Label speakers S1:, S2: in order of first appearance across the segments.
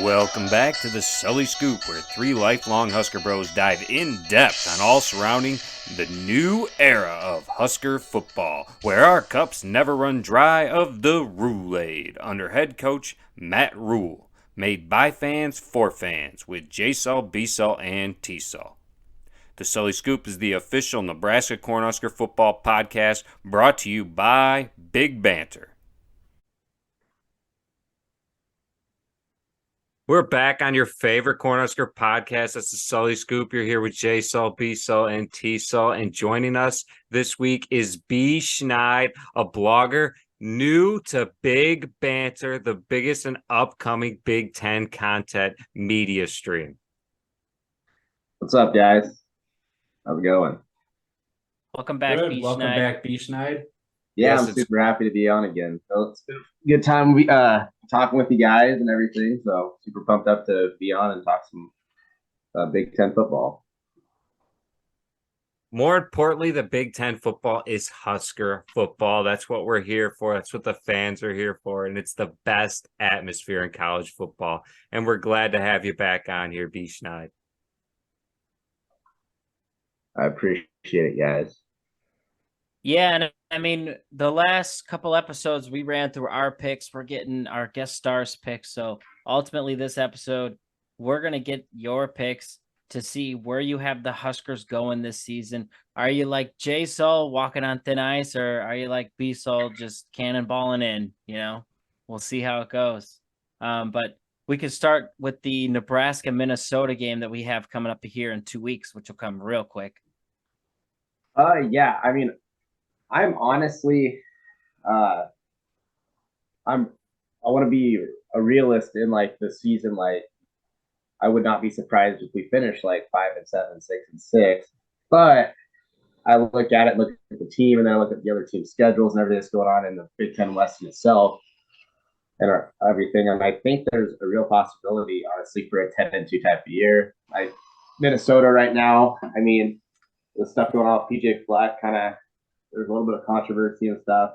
S1: Welcome back to the Sully Scoop, where three lifelong Husker bros dive in depth on all surrounding the new era of Husker football, where our cups never run dry of the Roulade under head coach Matt Rule, made by fans for fans with J-Sul, B-Sul, and T-Sul. The Sully Scoop is the official Nebraska Cornhusker football podcast brought to you by Big Banter. We're back on your favorite Cornhusker podcast. That's the Sully Scoop. You're here with J-Sul, B-Sul, and T-Sul. And joining us this week is Bschneid, a blogger new to Big Banter, the biggest and upcoming Big Ten content media stream.
S2: What's up, guys? How's it going?
S3: Welcome back, Bschneid.
S4: Welcome back, Bschneid.
S2: Yeah, I'm super happy to be on again. So it's been a good time talking with you guys and everything. So super pumped up to be on and talk some Big Ten football.
S1: More importantly, the Big Ten football is Husker football. That's what we're here for. That's what the fans are here for. And it's the best atmosphere in college football. And we're glad to have you back on here, Bschneid.
S2: I appreciate it, guys.
S3: Yeah, and I mean, the last couple episodes we ran through our picks. We're getting our guest stars picks. So ultimately, this episode, we're going to get your picks to see where you have the Huskers going this season. Are you like J-Sul walking on thin ice, or are you like B-Sul just cannonballing in? You know, we'll see how it goes. But we could start with the Nebraska-Minnesota game that we have coming up here in 2 weeks, which will come real quick.
S2: Yeah, I mean, I'm honestly, I want to be a realist in like the season. Like, I would not be surprised if we finish like 5-7, 6-6. But I look at the team, and then I look at the other team's schedules and everything that's going on in the Big Ten West in itself, and everything. And I think there's a real possibility, honestly, for a 10-2 type of year. Minnesota right now, I mean, the stuff going on with PJ Fleck, there's a little bit of controversy and stuff.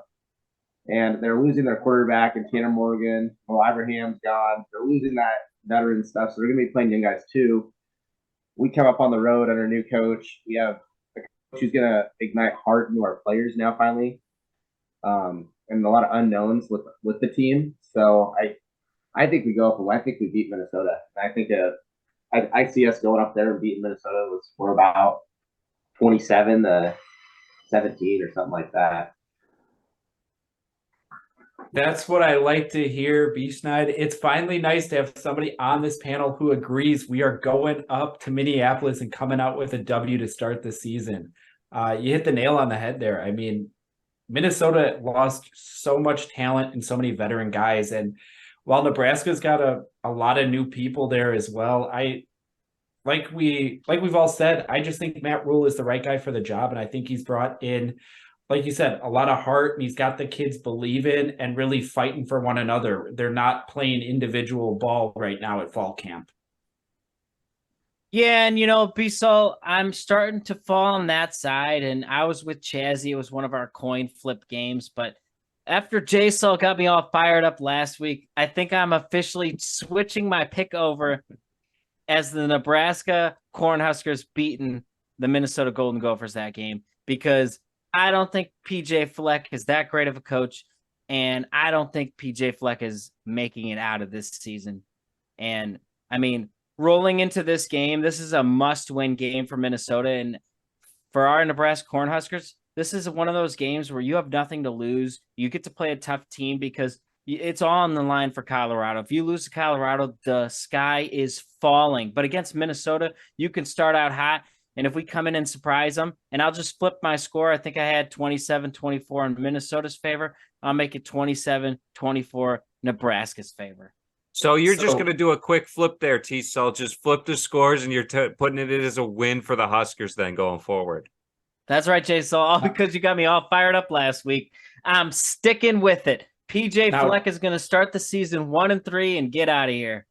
S2: And they're losing their quarterback and Tanner Morgan. Well, Abraham's gone. They're losing that veteran stuff. So they're going to be playing young guys too. We come up on the road under a new coach. We have a coach who's going to ignite heart into our players now finally. And a lot of unknowns with the team. So I think we go up and I think we beat Minnesota. I think I see us going up there and beating Minnesota. We're about 27-17 or something like that.
S4: That's what I like to hear, Bschneid. It's finally nice to have somebody on this panel who agrees we are going up to Minneapolis and coming out with a W to start the season. You hit the nail on the head there. I mean, Minnesota lost so much talent and so many veteran guys. And while Nebraska's got a lot of new people there as well, like we've all said, I just think Matt Rule is the right guy for the job. And I think he's brought in, like you said, a lot of heart, and he's got the kids believing and really fighting for one another. They're not playing individual ball right now at fall camp.
S3: Yeah, and B-Sul, I'm starting to fall on that side, and I was with Chazzy. It was one of our coin flip games, but after J-Sul got me all fired up last week, I think I'm officially switching my pick over as the Nebraska Cornhuskers beating the Minnesota Golden Gophers that game, because I don't think PJ Fleck is that great of a coach, and I don't think PJ Fleck is making it out of this season. And I mean, rolling into this game, this is a must-win game for Minnesota, and for our Nebraska Cornhuskers, this is one of those games where you have nothing to lose. You get to play a tough team because it's all on the line for Colorado. If you lose to Colorado, the sky is falling. But against Minnesota, you can start out hot. And if we come in and surprise them, and I'll just flip my score. I think I had 27-24 in Minnesota's favor. I'll make it 27-24 Nebraska's favor.
S1: So you're just going to do a quick flip there, T-Sul. Just flip the scores, and you're putting it as a win for the Huskers then going forward.
S3: That's right, J-Sul. All because you got me all fired up last week. I'm sticking with it. PJ Fleck is going to start the season 1-3 and get out of here.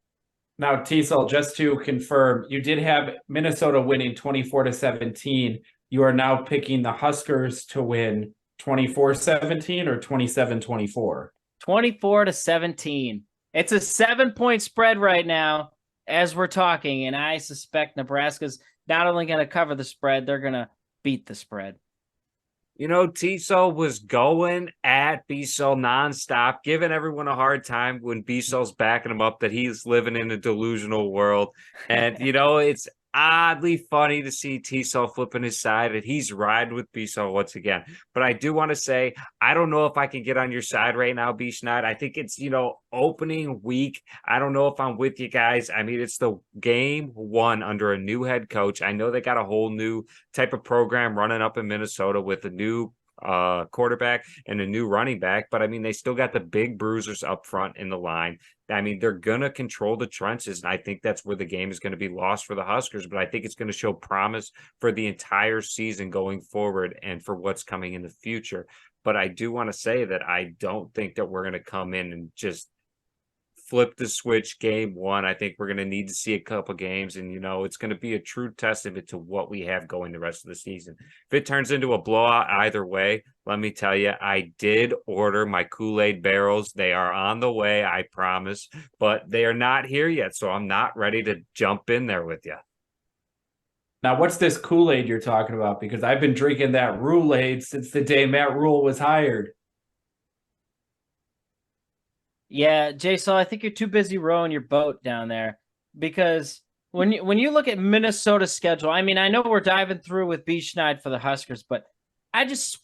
S4: Now, T-Sul, just to confirm, you did have Minnesota winning 24-17. You are now picking the Huskers to win 24-17 or 27-24?
S3: 24-17. It's a 7-point spread right now as we're talking, and I suspect Nebraska's not only going to cover the spread, they're going to beat the spread.
S1: You know, Tiso was going at Bschneid nonstop, giving everyone a hard time when Bschneid's backing him up that he's living in a delusional world. And, you know, it's oddly funny to see Tiso flipping his side and he's riding with Bschneid once again. But I do want to say, I don't know if I can get on your side right now, Bschneid. I think it's, you know, opening week. I don't know if I'm with you guys. I mean, it's the game one under a new head coach. I know they got a whole new type of program running up in Minnesota with a new quarterback and a new running back, but I mean, they still got the big bruisers up front in the line. I mean, they're going to control the trenches, and I think that's where the game is going to be lost for the Huskers, but I think it's going to show promise for the entire season going forward and for what's coming in the future. But I do want to say that I don't think that we're going to come in and just flip the switch game one. I think we're going to need to see a couple games, and, you know, it's going to be a true testament to what we have going the rest of the season. If it turns into a blowout either way, let me tell you, I did order my Kool-Aid barrels. They are on the way, I promise, but they are not here yet, so I'm not ready to jump in there with you.
S4: Now, what's this Kool-Aid you're talking about? Because I've been drinking that Rule-Aid since the day Matt Rule was hired.
S3: Yeah, Jason, I think you're too busy rowing your boat down there, because when you look at Minnesota's schedule, I mean, I know we're diving through with Bschneid for the Huskers, but I just,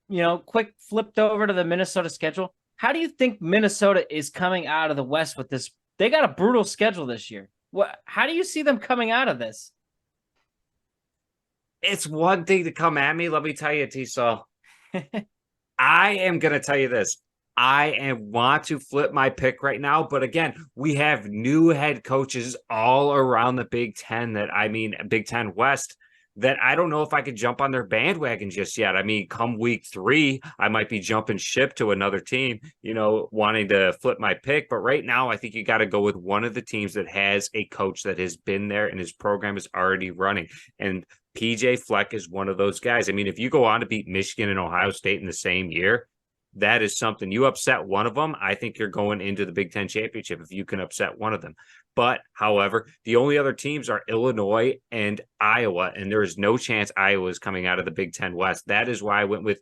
S3: you know, quick flipped over to the Minnesota schedule. How do you think Minnesota is coming out of the West with this? They got a brutal schedule this year. How do you see them coming out of this?
S1: It's one thing to come at me. Let me tell you, Tiso. I am going to tell you this. I want to flip my pick right now, but again, we have new head coaches all around the Big Ten Big Ten West, that I don't know if I could jump on their bandwagon just yet. I mean, come week 3, I might be jumping ship to another team, you know, wanting to flip my pick. But right now, I think you got to go with one of the teams that has a coach that has been there and his program is already running. And PJ Fleck is one of those guys. I mean, if you go on to beat Michigan and Ohio State in the same year, that is something. You upset one of them, I think you're going into the Big Ten championship if you can upset one of them. But, however, the only other teams are Illinois and Iowa, and there is no chance Iowa is coming out of the Big Ten West. That is why I went with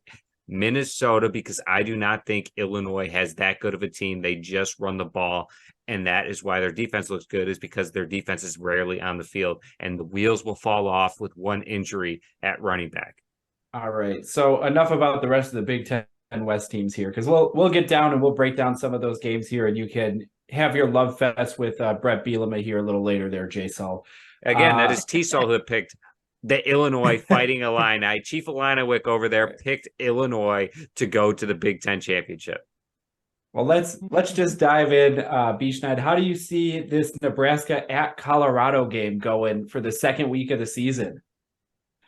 S1: Minnesota, because I do not think Illinois has that good of a team. They just run the ball, and that is why their defense looks good, is because their defense is rarely on the field, and the wheels will fall off with one injury at running back.
S4: All right, so enough about the rest of the Big Ten West teams here, because we'll get down and we'll break down some of those games here, and you can have your love fest with Brett Bielema here a little later there, J-Sol.
S1: Again, that is T-Sol who picked the Illinois Fighting Illini. Chief Illiniwick over there picked Illinois to go to the Big Ten championship.
S4: Well, let's just dive in. Bschneid, how do you see this Nebraska at Colorado game going for the second week of the season?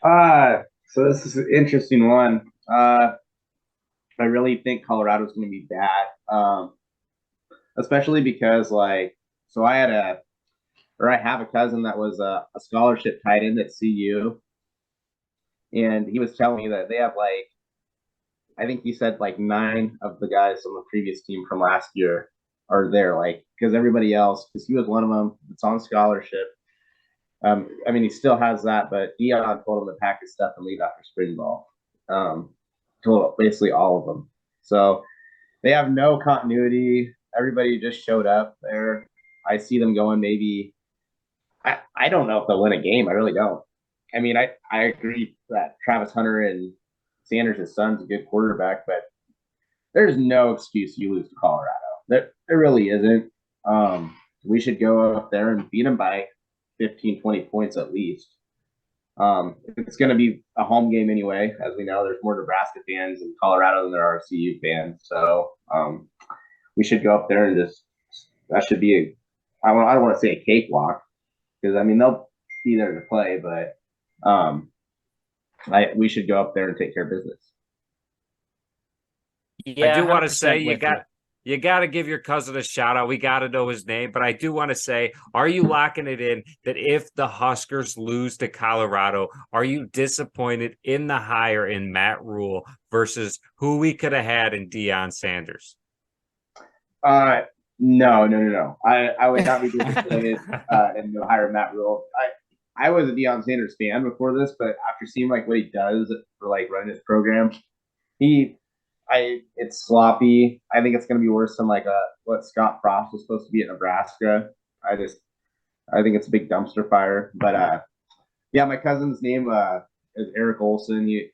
S2: So this is an interesting one. I really think Colorado's going to be bad, especially because, like, so I have a cousin that was a scholarship tight end at CU, and he was telling me that they have, like, I think he said like 9 of the guys on the previous team from last year are there, like, because everybody else, because he was one of them that's on scholarship. I mean, he still has that, but Dion told him to pack his stuff and leave after spring ball. Told basically all of them. So they have no continuity. Everybody just showed up there. I see them going maybe. I don't know if they'll win a game. I really don't. I mean, I agree that Travis Hunter and Sanders' son's a good quarterback, but there's no excuse you lose to Colorado. There really isn't. We should go up there and beat them by 15, 20 points at least. It's going to be a home game anyway. As we know, there's more Nebraska fans in Colorado than there are CU fans. So we should go up there and that should be I don't want to say a cakewalk, because, I mean, they'll be there to play, but we should go up there and take care of business.
S3: Yeah,
S1: I do want to say you got to give your cousin a shout out. We got to know his name, but I do want to say, are you locking it in that if the Huskers lose to Colorado, are you disappointed in the hire in Matt Rule versus who we could have had in Deion Sanders?
S2: No. I would not be disappointed in the hire Matt Rule. I was a Deion Sanders fan before this, but after seeing like what he does for like running his program, he it's sloppy. I think it's going to be worse than like what Scott Frost was supposed to be at Nebraska. I think it's a big dumpster fire. But yeah, my cousin's name is Eric Olson. I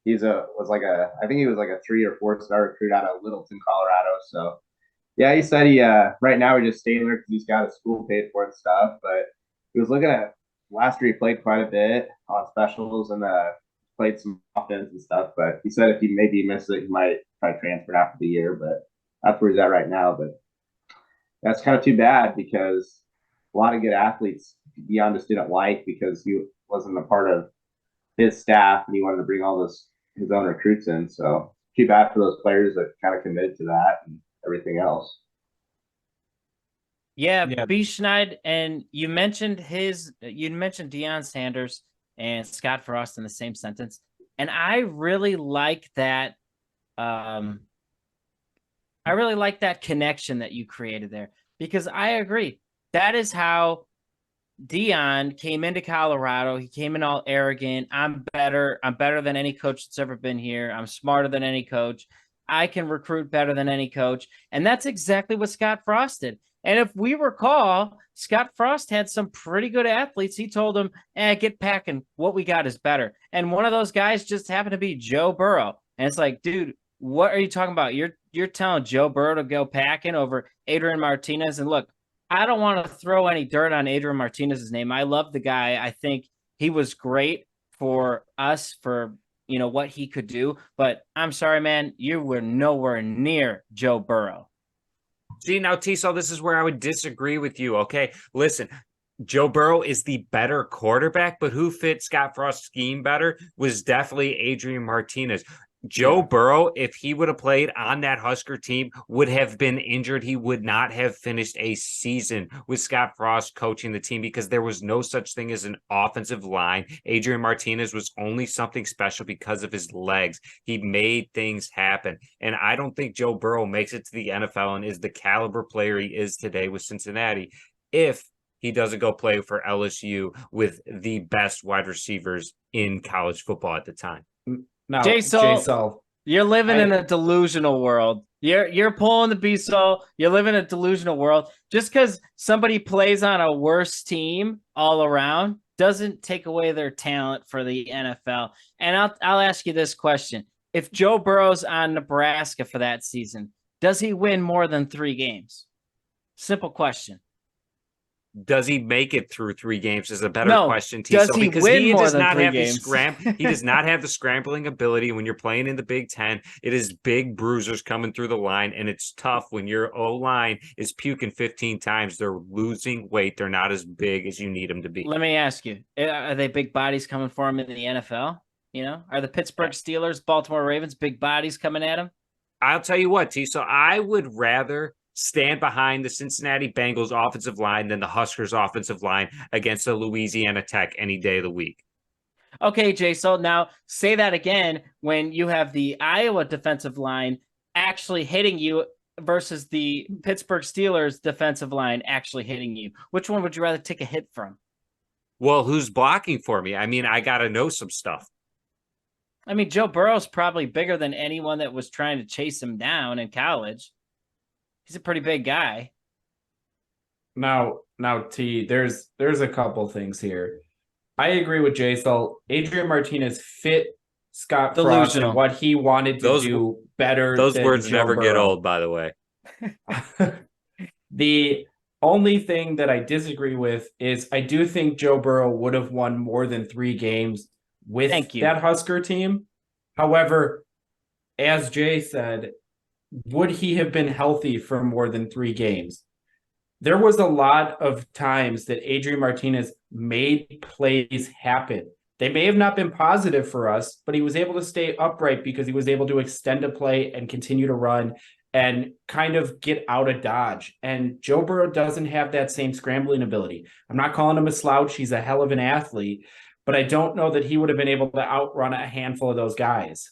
S2: think he was like a 3 or 4 star recruit out of Littleton, Colorado. So yeah, he said he right now he's just staying there because he's got his school paid for and stuff. But he was looking at last year he played quite a bit on specials and played some offense and stuff. But he said if he maybe misses it, he might try to transfer after the year. But that's where he's at right now. But that's kind of too bad because a lot of good athletes Deion just didn't like because he wasn't a part of his staff and he wanted to bring all his own recruits in. So too bad for those players that kind of committed to that and everything else.
S3: Yeah, Bschneid, and you mentioned Deion Sanders and Scott Frost in the same sentence, and I really like that. I really like that connection that you created there because I agree that is how Deion came into Colorado. He came in all arrogant. I'm better. I'm better than any coach that's ever been here. I'm smarter than any coach. I can recruit better than any coach, and that's exactly what Scott Frost did. And if we recall, Scott Frost had some pretty good athletes. He told them, get packing. What we got is better. And one of those guys just happened to be Joe Burrow. And it's like, dude, what are you talking about? You're telling Joe Burrow to go packing over Adrian Martinez. And look, I don't want to throw any dirt on Adrian Martinez's name. I love the guy. I think he was great for us for, what he could do. But I'm sorry, man, you were nowhere near Joe Burrow.
S1: See, now, Tiso, this is where I would disagree with you, okay? Listen, Joe Burrow is the better quarterback, but who fit Scott Frost's scheme better was definitely Adrian Martinez. Joe Burrow, if he would have played on that Husker team, would have been injured. He would not have finished a season with Scott Frost coaching the team because there was no such thing as an offensive line. Adrian Martinez was only something special because of his legs. He made things happen. And I don't think Joe Burrow makes it to the NFL and is the caliber player he is today with Cincinnati if he doesn't go play for LSU with the best wide receivers in college football at the time.
S3: Now, J-Sol, you're living in a delusional world. You're pulling the B-Sol. You're living in a delusional world. Just because somebody plays on a worse team all around doesn't take away their talent for the NFL. And I'll ask you this question. If Joe Burrow's on Nebraska for that season, does he win more than 3 games? Simple question.
S1: Does he make it through 3 games is a better question,
S3: Does he
S1: because
S3: win
S1: he
S3: more
S1: does
S3: than
S1: not
S3: 3
S1: have
S3: games?
S1: he does not have the scrambling ability when you're playing in the Big Ten. It is big bruisers coming through the line, and it's tough when your O-line is puking 15 times. They're losing weight. They're not as big as you need them to be.
S3: Let me ask you, are they big bodies coming for him in the NFL? Are the Pittsburgh Steelers, Baltimore Ravens big bodies coming at him?
S1: I'll tell you what, T. So I would rather stand behind the Cincinnati Bengals offensive line than the Huskers offensive line against the Louisiana Tech any day of the week.
S3: Okay, Jay, so now say that again when you have the Iowa defensive line actually hitting you versus the Pittsburgh Steelers defensive line actually hitting you. Which one would you rather take a hit from?
S1: Well, who's blocking for me? I mean, I got to know some stuff.
S3: I mean, Joe Burrow's probably bigger than anyone that was trying to chase him down in college. He's a pretty big guy.
S4: Now, T, there's a couple things here. I agree with J-Sol. Adrian Martinez fit Scott Frost and what he wanted to do better.
S1: Those words
S4: Joe
S1: never
S4: Burrow.
S1: get old, by the way.
S4: The only thing that I disagree with is I do think Joe Burrow would have won more than 3 games with that Husker team. However, as Jay said, would he have been healthy for more than 3 games? There was a lot of times that Adrian Martinez made plays happen. They may have not been positive for us, but he was able to stay upright because he was able to extend a play and continue to run and kind of get out of dodge. And Joe Burrow doesn't have that same scrambling ability. I'm not calling him a slouch. He's a hell of an athlete, but I don't know that he would have been able to outrun a handful of those guys.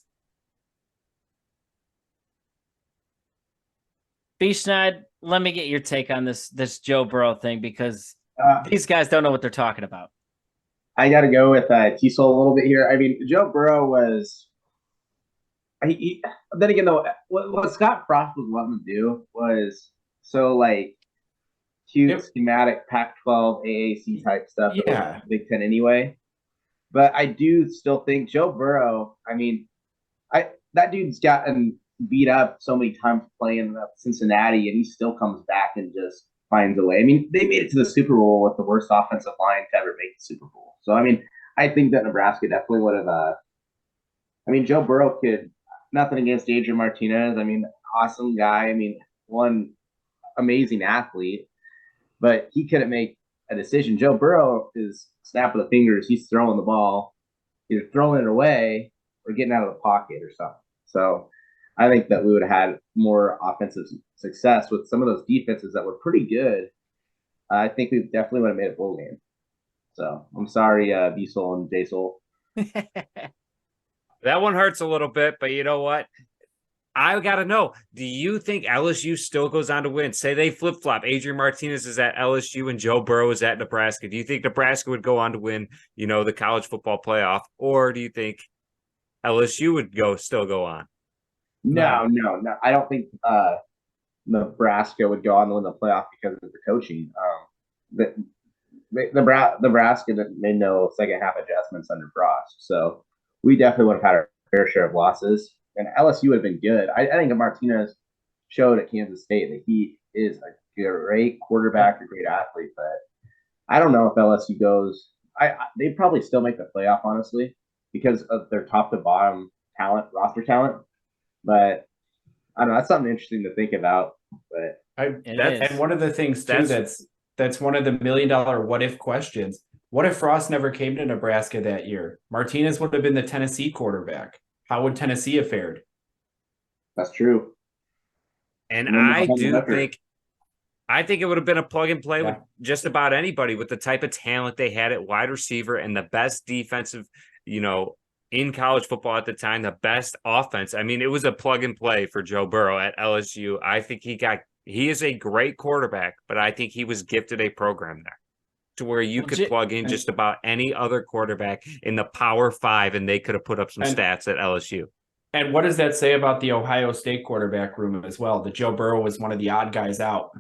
S3: Bschneid, let me get your take on this Joe Burrow thing, because these guys don't know what they're talking about.
S2: I got to go with T-Sol a little bit here. I mean, Joe Burrow was. Then again, though, what Scott Frost was wanting to do was so like cute, schematic Pac-12 AAC type stuff.
S4: Yeah,
S2: Big Ten anyway. But I do still think Joe Burrow. I mean, that dude's gotten beat up so many times playing Cincinnati, and he still comes back and just finds a way. I mean, they made it to the Super Bowl with the worst offensive line to ever make the Super Bowl. So I mean, I think that Nebraska definitely would have. I mean, Joe Burrow could. Nothing against Adrian Martinez. I mean, awesome guy. I mean, one amazing athlete, but he couldn't make a decision. Joe Burrow is snap of the fingers. He's throwing the ball, either throwing it away or getting out of the pocket or something. So I think that we would have had more offensive success with some of those defenses that were pretty good. I think we definitely would have made a bowl game. So I'm sorry, B-Sol and J-Sol.
S1: That one hurts a little bit, but you know what? I got to know, do you think LSU still goes on to win? Say they flip-flop. Adrian Martinez is at LSU and Joe Burrow is at Nebraska. Do you think Nebraska would go on to win, the college football playoff? Or do you think LSU would still go on?
S2: No. I don't think Nebraska would go on to win the playoff because of the coaching. Nebraska made no second half adjustments under Frost. So we definitely would have had our fair share of losses. And LSU would have been good. I think Martinez showed at Kansas State that he is a great quarterback, a great athlete. But I don't know if LSU goes. They probably still make the playoff, honestly, because of their top to bottom talent, roster talent. But I don't know. That's something interesting to think about. But
S4: and one of the things too that's one of the $1 million what if questions. What if Frost never came to Nebraska that year? Martinez would have been the Tennessee quarterback. How would Tennessee have fared?
S2: That's true.
S1: And I think it would have been a plug and play with just about anybody with the type of talent they had at wide receiver and the best defensive, in college football at the time, the best offense. I mean, it was a plug and play for Joe Burrow at LSU. I think he is a great quarterback, but I think he was gifted a program there to where you could plug in just about any other quarterback in the Power 5 and they could have put up some stats at LSU.
S4: And what does that say about the Ohio State quarterback room as well? That Joe Burrow was one of the odd guys out.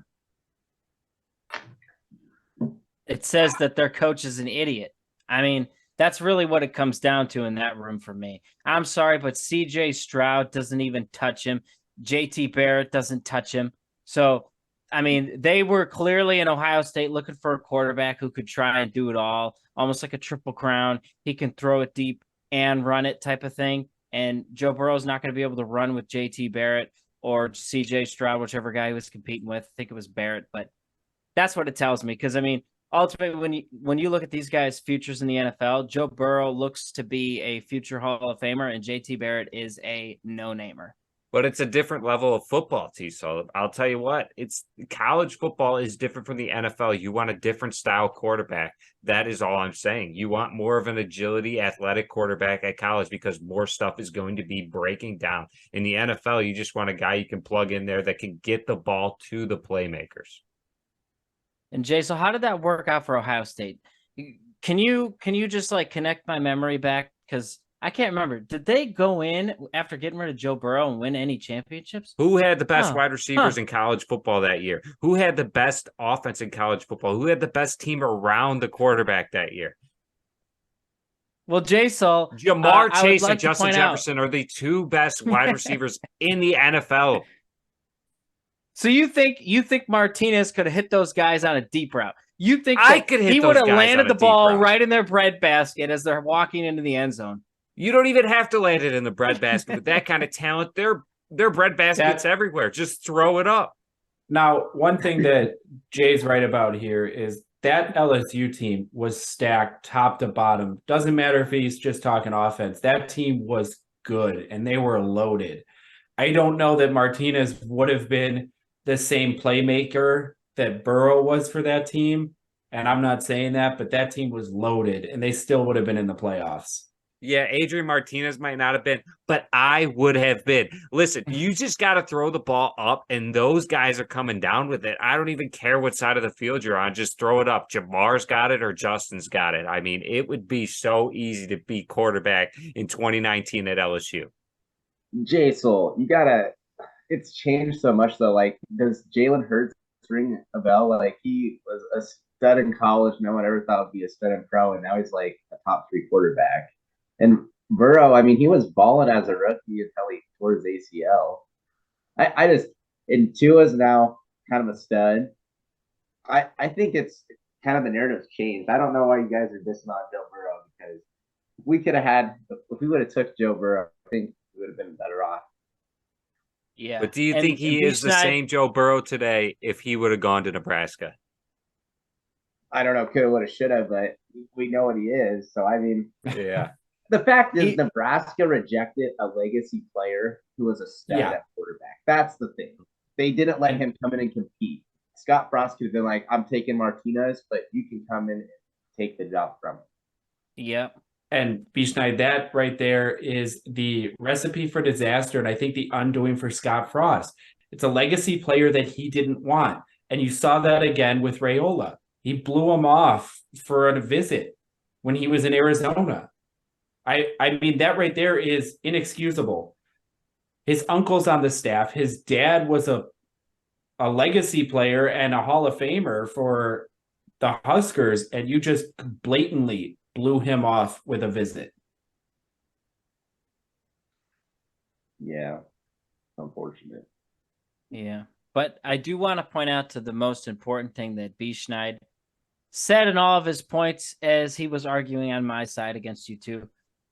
S3: It says that their coach is an idiot. I mean, that's really what it comes down to in that room for me. I'm sorry, but CJ Stroud doesn't even touch him. JT Barrett doesn't touch him. So, I mean, they were clearly in Ohio State looking for a quarterback who could try and do it all, almost like a triple crown. He can throw it deep and run it type of thing. And Joe Burrow's not going to be able to run with JT Barrett or CJ Stroud, whichever guy he was competing with. I think it was Barrett, but that's what it tells me. Because, I mean, ultimately, when you look at these guys' futures in the NFL, Joe Burrow looks to be a future Hall of Famer, and JT Barrett is a no-namer.
S1: But it's a different level of football, T-Sol. I'll tell you what, college football is different from the NFL. You want a different style quarterback. That is all I'm saying. You want more of an agility, athletic quarterback at college because more stuff is going to be breaking down. In the NFL, you just want a guy you can plug in there that can get the ball to the playmakers.
S3: And Jay, so how did that work out for Ohio State? Can you just connect my memory back? Because I can't remember. Did they go in after getting rid of Joe Burrow and win any championships?
S1: Who had the best wide receivers in college football that year? Who had the best offense in college football? Who had the best team around the quarterback that year?
S3: Well, J-Sol,
S1: Jamar Chase and Justin Jefferson are the two best wide receivers in the NFL.
S3: So you think Martinez could have hit those guys on a deep route? You think
S1: he
S3: would have landed the ball right in their breadbasket as they're walking into the end zone?
S1: You don't even have to land it in the breadbasket with that kind of talent. Their breadbaskets everywhere. Just throw it up.
S4: Now, one thing that Jay's right about here is that LSU team was stacked top to bottom. Doesn't matter if he's just talking offense. That team was good, and they were loaded. I don't know that Martinez would have been the same playmaker that Burrow was for that team. And I'm not saying that, but that team was loaded, and they still would have been in the playoffs.
S1: Yeah, Adrian Martinez might not have been, but I would have been. Listen, you just got to throw the ball up, and those guys are coming down with it. I don't even care what side of the field you're on. Just throw it up. Jamar's got it or Justin's got it. I mean, it would be so easy to be quarterback in 2019 at LSU.
S2: Soul, you gotta. It's changed so much though. Like, does Jalen Hurts ring a bell? Like, he was a stud in college. No one ever thought would be a stud in pro, and now he's like a top 3 quarterback. And Burrow, I mean, he was balling as a rookie until he tore his ACL. I just, and Tua's now kind of a stud. I think it's kind of the narrative's changed. I don't know why you guys are dissing on Joe Burrow, because we could have had, if we would have took Joe Burrow, I think we would have been better off.
S3: Yeah.
S1: But do you think he is the same Joe Burrow today if he would have gone to Nebraska?
S2: I don't know, could have, would have, should have, but we know what he is. So, I mean,
S1: yeah.
S2: The fact is, Nebraska rejected a legacy player who was a stud at quarterback. That's the thing. They didn't let him come in and compete. Scott Frost could have been like, I'm taking Martinez, but you can come in and take the job from him.
S3: Yep.
S4: And Bschneid, that right there is the recipe for disaster, and I think the undoing for Scott Frost. It's a legacy player that he didn't want. And you saw that again with Raiola. He blew him off for a visit when he was in Arizona. I mean, that right there is inexcusable. His uncle's on the staff. His dad was a legacy player and a Hall of Famer for the Huskers, and you just blatantly blew him off with a visit.
S2: Yeah, unfortunate.
S3: Yeah, but I do want to point out to the most important thing that Bschneid said in all of his points as he was arguing on my side against you two,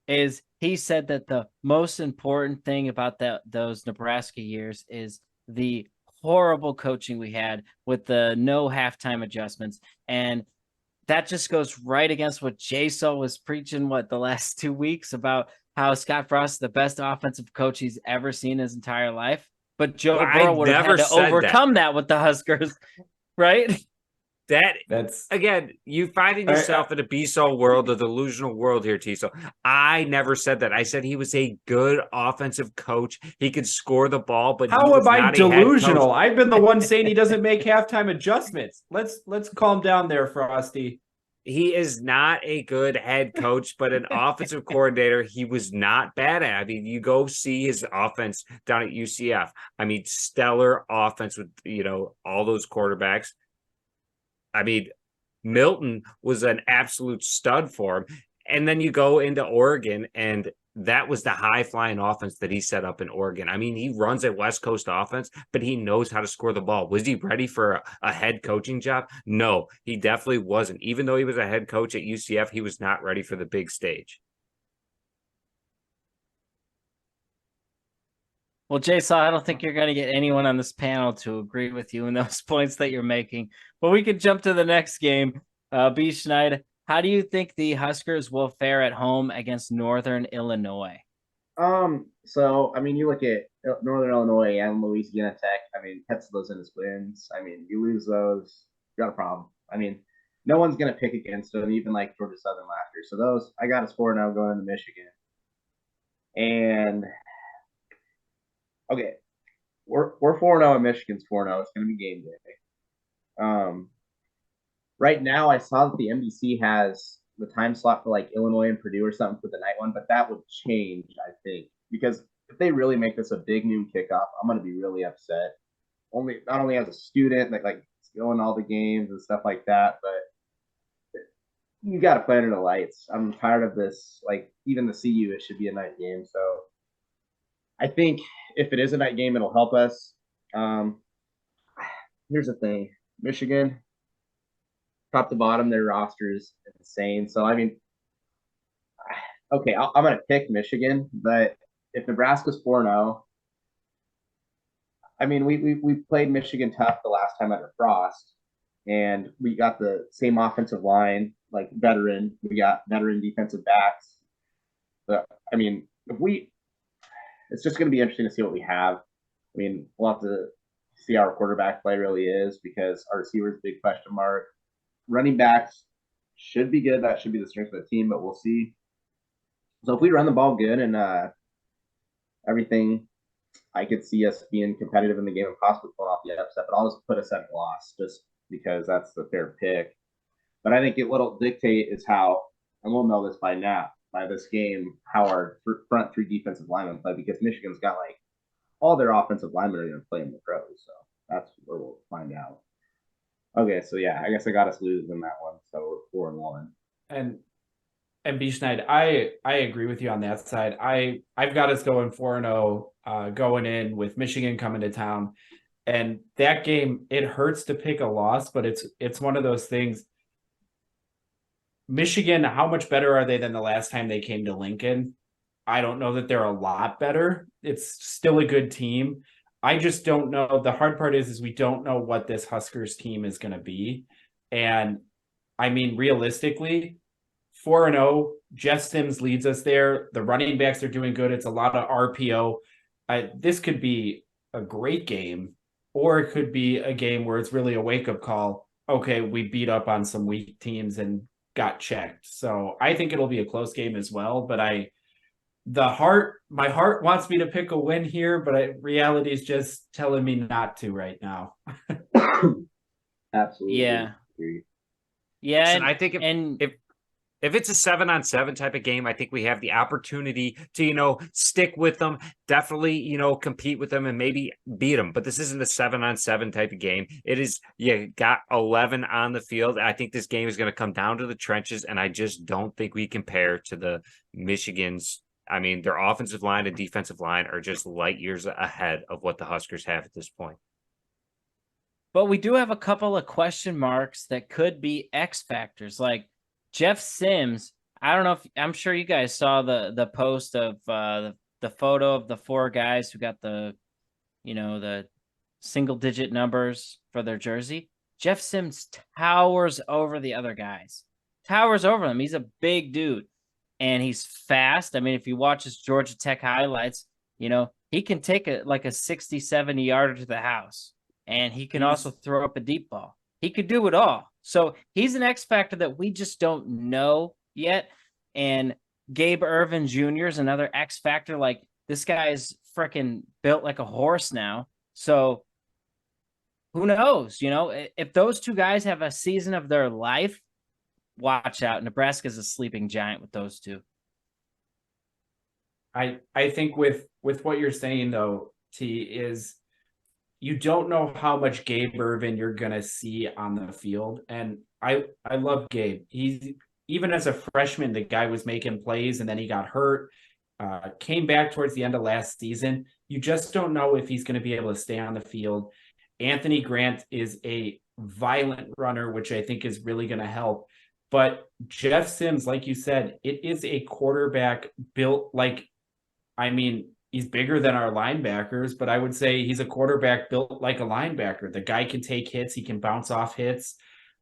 S3: is he said that the most important thing about those Nebraska years is the horrible coaching we had with the no halftime adjustments. And that just goes right against what Jaso was preaching, the last 2 weeks, about how Scott Frost is the best offensive coach he's ever seen his entire life. But Joe Burrow would have had to overcome that with the Huskers, right?
S1: That's again, you finding yourself in a B-Sol world, a delusional world here, T-So. I never said that. I said he was a good offensive coach. He could score the ball, but
S4: how am I delusional? I've been the one saying he doesn't make halftime adjustments. Let's calm down there, Frosty.
S1: He is not a good head coach, but an offensive coordinator, he was not bad at. I mean, you go see his offense down at UCF. I mean, stellar offense with, all those quarterbacks. I mean, Milton was an absolute stud for him. And then you go into Oregon, and that was the high-flying offense that he set up in Oregon. I mean, he runs a West Coast offense, but he knows how to score the ball. Was he ready for a head coaching job? No, he definitely wasn't. Even though he was a head coach at UCF, he was not ready for the big stage.
S3: Well, Jason, I don't think you're going to get anyone on this panel to agree with you in those points that you're making. But we could jump to the next game. Bschneid, how do you think the Huskers will fare at home against Northern Illinois?
S2: So, I mean, you look at Northern Illinois and Louisiana Tech. I mean, Pets those in his wins. I mean, you lose those, you got a problem. I mean, no one's going to pick against them, even like Georgia Southern last year. So those, I got a 4-0 going into Michigan. And okay, we're 4-0 and Michigan's 4-0. It's going to be game day. Right now, I saw that the NBC has the time slot for like Illinois and Purdue or something for the night one, but that would change, I think, because if they really make this a big noon kickoff, I'm going to be really upset. Not only as a student, like going all the games and stuff like that, but you got to play under the lights. I'm tired of this. Like, even the CU, it should be a night game. So I think if it is a night game, it'll help us. Here's the thing. Michigan, top to bottom, their roster is insane. So, I mean, okay, I'm going to pick Michigan, but if Nebraska's 4-0, I mean, we played Michigan tough the last time under Frost, and we got the same offensive line, like veteran. We got veteran defensive backs. But, I mean, it's just going to be interesting to see what we have. I mean, we'll have to see how our quarterback play really is, because our receiver's a big question mark. Running backs should be good. That should be the strength of the team, but we'll see. So if we run the ball good and everything, I could see us being competitive in the game and possibly pulling off the upset. But I'll just put us at a loss just because that's the fair pick. But I think what'll dictate is how, and we'll know this by this game, how our front three defensive linemen play, because Michigan's got like all their offensive linemen are going to play in the pros. So that's where we'll find out. Okay, so yeah, I guess I got us losing that one. So we're 4-1.
S4: And Bschneid, I agree with you on that side. I've got us going 4-0, going in with Michigan coming to town. And that game, it hurts to pick a loss, but it's one of those things. Michigan, how much better are they than the last time they came to Lincoln? I don't know that they're a lot better. It's still a good team. I just don't know. The hard part is we don't know what this Huskers team is going to be. And I mean, realistically, 4-0, Jeff Sims leads us there. The running backs are doing good. It's a lot of RPO. This could be a great game, or it could be a game where it's really a wake-up call. Okay, we beat up on some weak teams and got checked. So I think it'll be a close game as well. But my heart wants me to pick a win here, but reality is just telling me not to right now.
S2: Absolutely.
S3: Yeah. Yeah.
S1: And I think if it's a 7-on-7 type of game, I think we have the opportunity to, stick with them, definitely, compete with them and maybe beat them. But this isn't a 7-on-7 type of game. It is, you got 11 on the field. I think this game is going to come down to the trenches, and I just don't think we compare to the Michigan's. I mean, their offensive line and defensive line are just light years ahead of what the Huskers have at this point.
S3: But we do have a couple of question marks that could be X factors, like Jeff Sims. I don't know if I'm sure you guys saw the post of the photo of the four guys who got the single digit numbers for their jersey. Jeff Sims towers over the other guys, towers over them. He's a big dude and he's fast. I mean, if you watch his Georgia Tech highlights, he can take a 60, 70 yarder to the house, and he can also throw up a deep ball. He could do it all. So he's an X factor that we just don't know yet. And Gabe Irvin Jr. is another X factor. Like, this guy is freaking built like a horse now. So who knows? If those two guys have a season of their life, watch out. Nebraska's a sleeping giant with those two.
S4: I think with what you're saying though, T, is you don't know how much Gabe Irvin you're going to see on the field. And I love Gabe. He's, even as a freshman, the guy was making plays and then he got hurt, came back towards the end of last season. You just don't know if he's going to be able to stay on the field. Anthony Grant is a violent runner, which I think is really going to help. But Jeff Sims, like you said, it is a quarterback built like, he's bigger than our linebackers, but I would say he's a quarterback built like a linebacker. The guy can take hits. He can bounce off hits.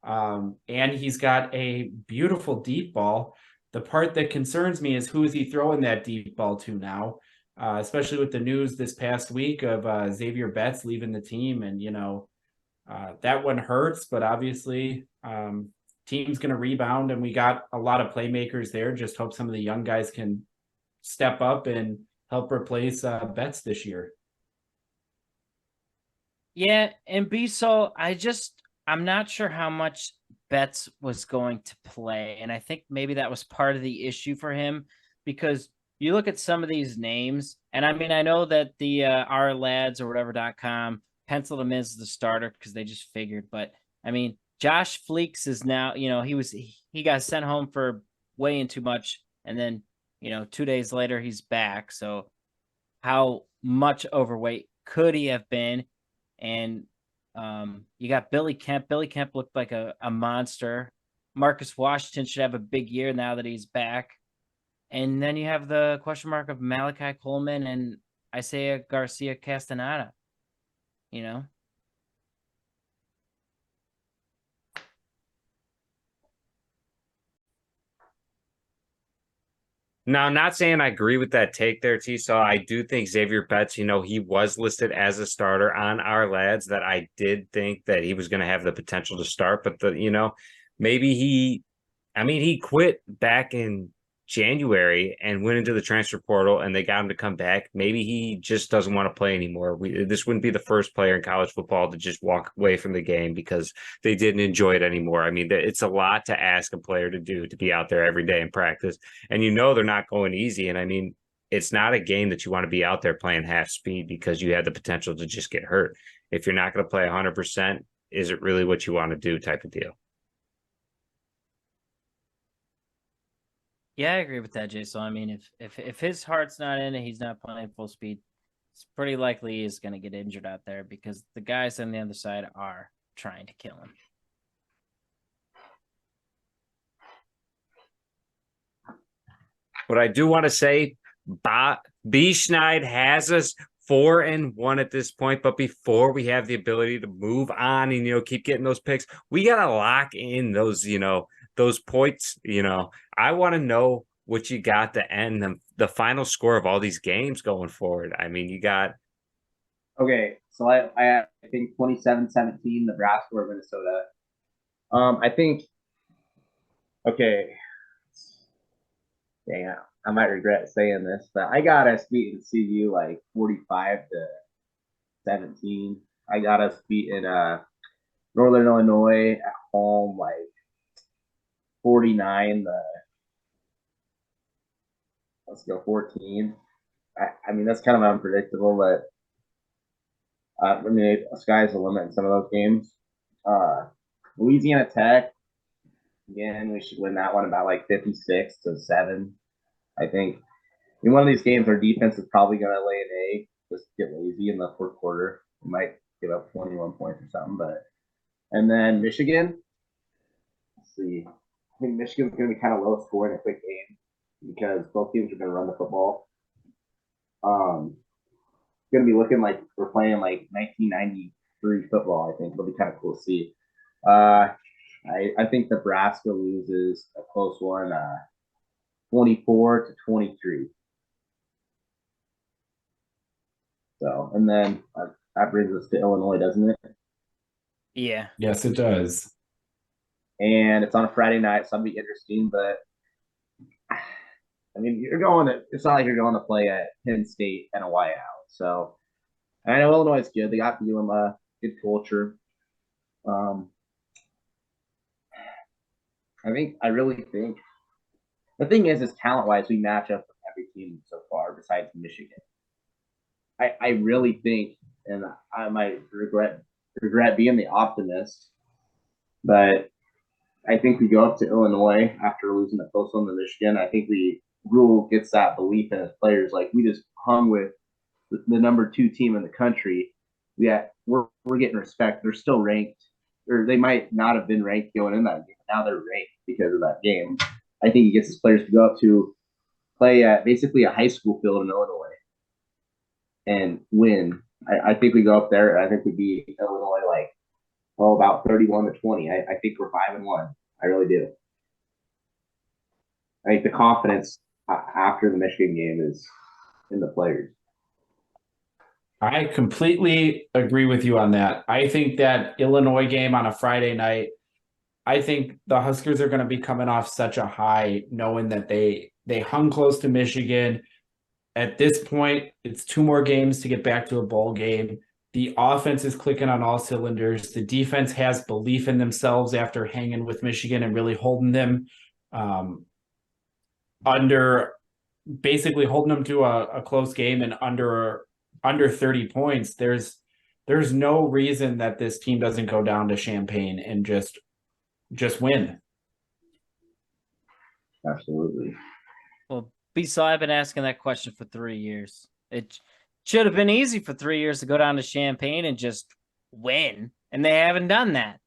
S4: And he's got a beautiful deep ball. The part that concerns me is who is he throwing that deep ball to now, especially with the news this past week of Xavier Betts leaving the team. And, that one hurts, but obviously team's going to rebound, and we got a lot of playmakers there. Just hope some of the young guys can step up and help replace Betts this year.
S3: Yeah, and B-Sol, I'm not sure how much Betts was going to play, and I think maybe that was part of the issue for him, because you look at some of these names, and I know that the our lads or whatever.com penciled him as the starter because they just figured, but Josh Fleeks is now, he got sent home for weighing too much, and then 2 days later he's back. So how much overweight could he have been? And you got Billy Kemp. Billy Kemp looked like a monster. Marcus Washington should have a big year now that he's back. And then you have the question mark of Malachi Coleman and Isaiah Garcia Castaneda.
S1: Now, I'm not saying I agree with that take there, T. So I do think Xavier Betts, he was listed as a starter on our lads, that I did think that he was going to have the potential to start. But maybe he quit back in January and went into the transfer portal and they got him to come back, maybe he just doesn't want to play anymore. This wouldn't be the first player in college football to just walk away from the game because they didn't enjoy it anymore. I mean, it's a lot to ask a player to do, to be out there every day in practice. And they're not going easy. And I mean, it's not a game that you want to be out there playing half speed because you have the potential to just get hurt. If you're not going to play 100%, is it really what you want to do type of deal?
S3: Yeah, I agree with that, Jay. So I mean, if his heart's not in it, he's not playing full speed. It's pretty likely he's going to get injured out there because the guys on the other side are trying to kill him.
S1: What I do want to say, Bschneid has us 4-1 at this point, but before we have the ability to move on and keep getting those picks, we got to lock in those those points. I want to know what you got to end the final score of all these games going forward. I mean, you got.
S2: Okay, so I think 27-17 Nebraska or Minnesota. I think. Okay. Dang, I might regret saying this, but I got us beating CU like 45-17. I got us beating Northern Illinois at home like 49. Let's go 14. I mean, that's kind of unpredictable, but I mean, the sky's the limit in some of those games. Louisiana Tech, again, we should win that one about like 56-7. I think in one of these games, our defense is probably going to lay an egg, just get lazy in the fourth quarter. We might give up 21 points or something, and then Michigan. Let's see. I think Michigan's going to be kind of low scoring a quick game because both teams are going to run the football. It's going to be looking like we're playing like 1993 football. I think it'll be kind of cool to see. I think Nebraska loses a close one, 24-23. So, and then that brings us to Illinois, doesn't it?
S3: Yeah.
S4: Yes, it does.
S2: And it's on a Friday night, so that'll be interesting. But I mean, it's not like you're going to play at Penn State and a whiteout. So, and I know Illinois is good. They got Bielema, good culture. I really think the thing is talent wise, we match up with every team so far besides Michigan. I really think, and I might regret being the optimist, but I think we go up to Illinois after losing the close one to Michigan. I think Rule gets that belief in his players. Like, we just hung with the number 2 team in the country. We're getting respect. They're still ranked, or they might not have been ranked going in that game. Now they're ranked because of that game. I think he gets his players to go up to play at basically a high school field in Illinois and win. I think we go up there. I think we beat Illinois like about 31-20. I think we're 5-1. I really do. I think the confidence after the Michigan game is in the players.
S4: I completely agree with you on that. I think that Illinois game on a Friday night, I think the Huskers are going to be coming off such a high, knowing that they hung close to Michigan. At this point, it's 2 more games to get back to a bowl game. The offense is clicking on all cylinders. The defense has belief in themselves after hanging with Michigan and really holding them basically holding them to a close game and under 30 points. There's no reason that this team doesn't go down to Champaign and just win.
S2: Absolutely.
S3: Well, so I've been asking that question for 3 years. It should have been easy for 3 years to go down to Champaign and just win, and they haven't done that.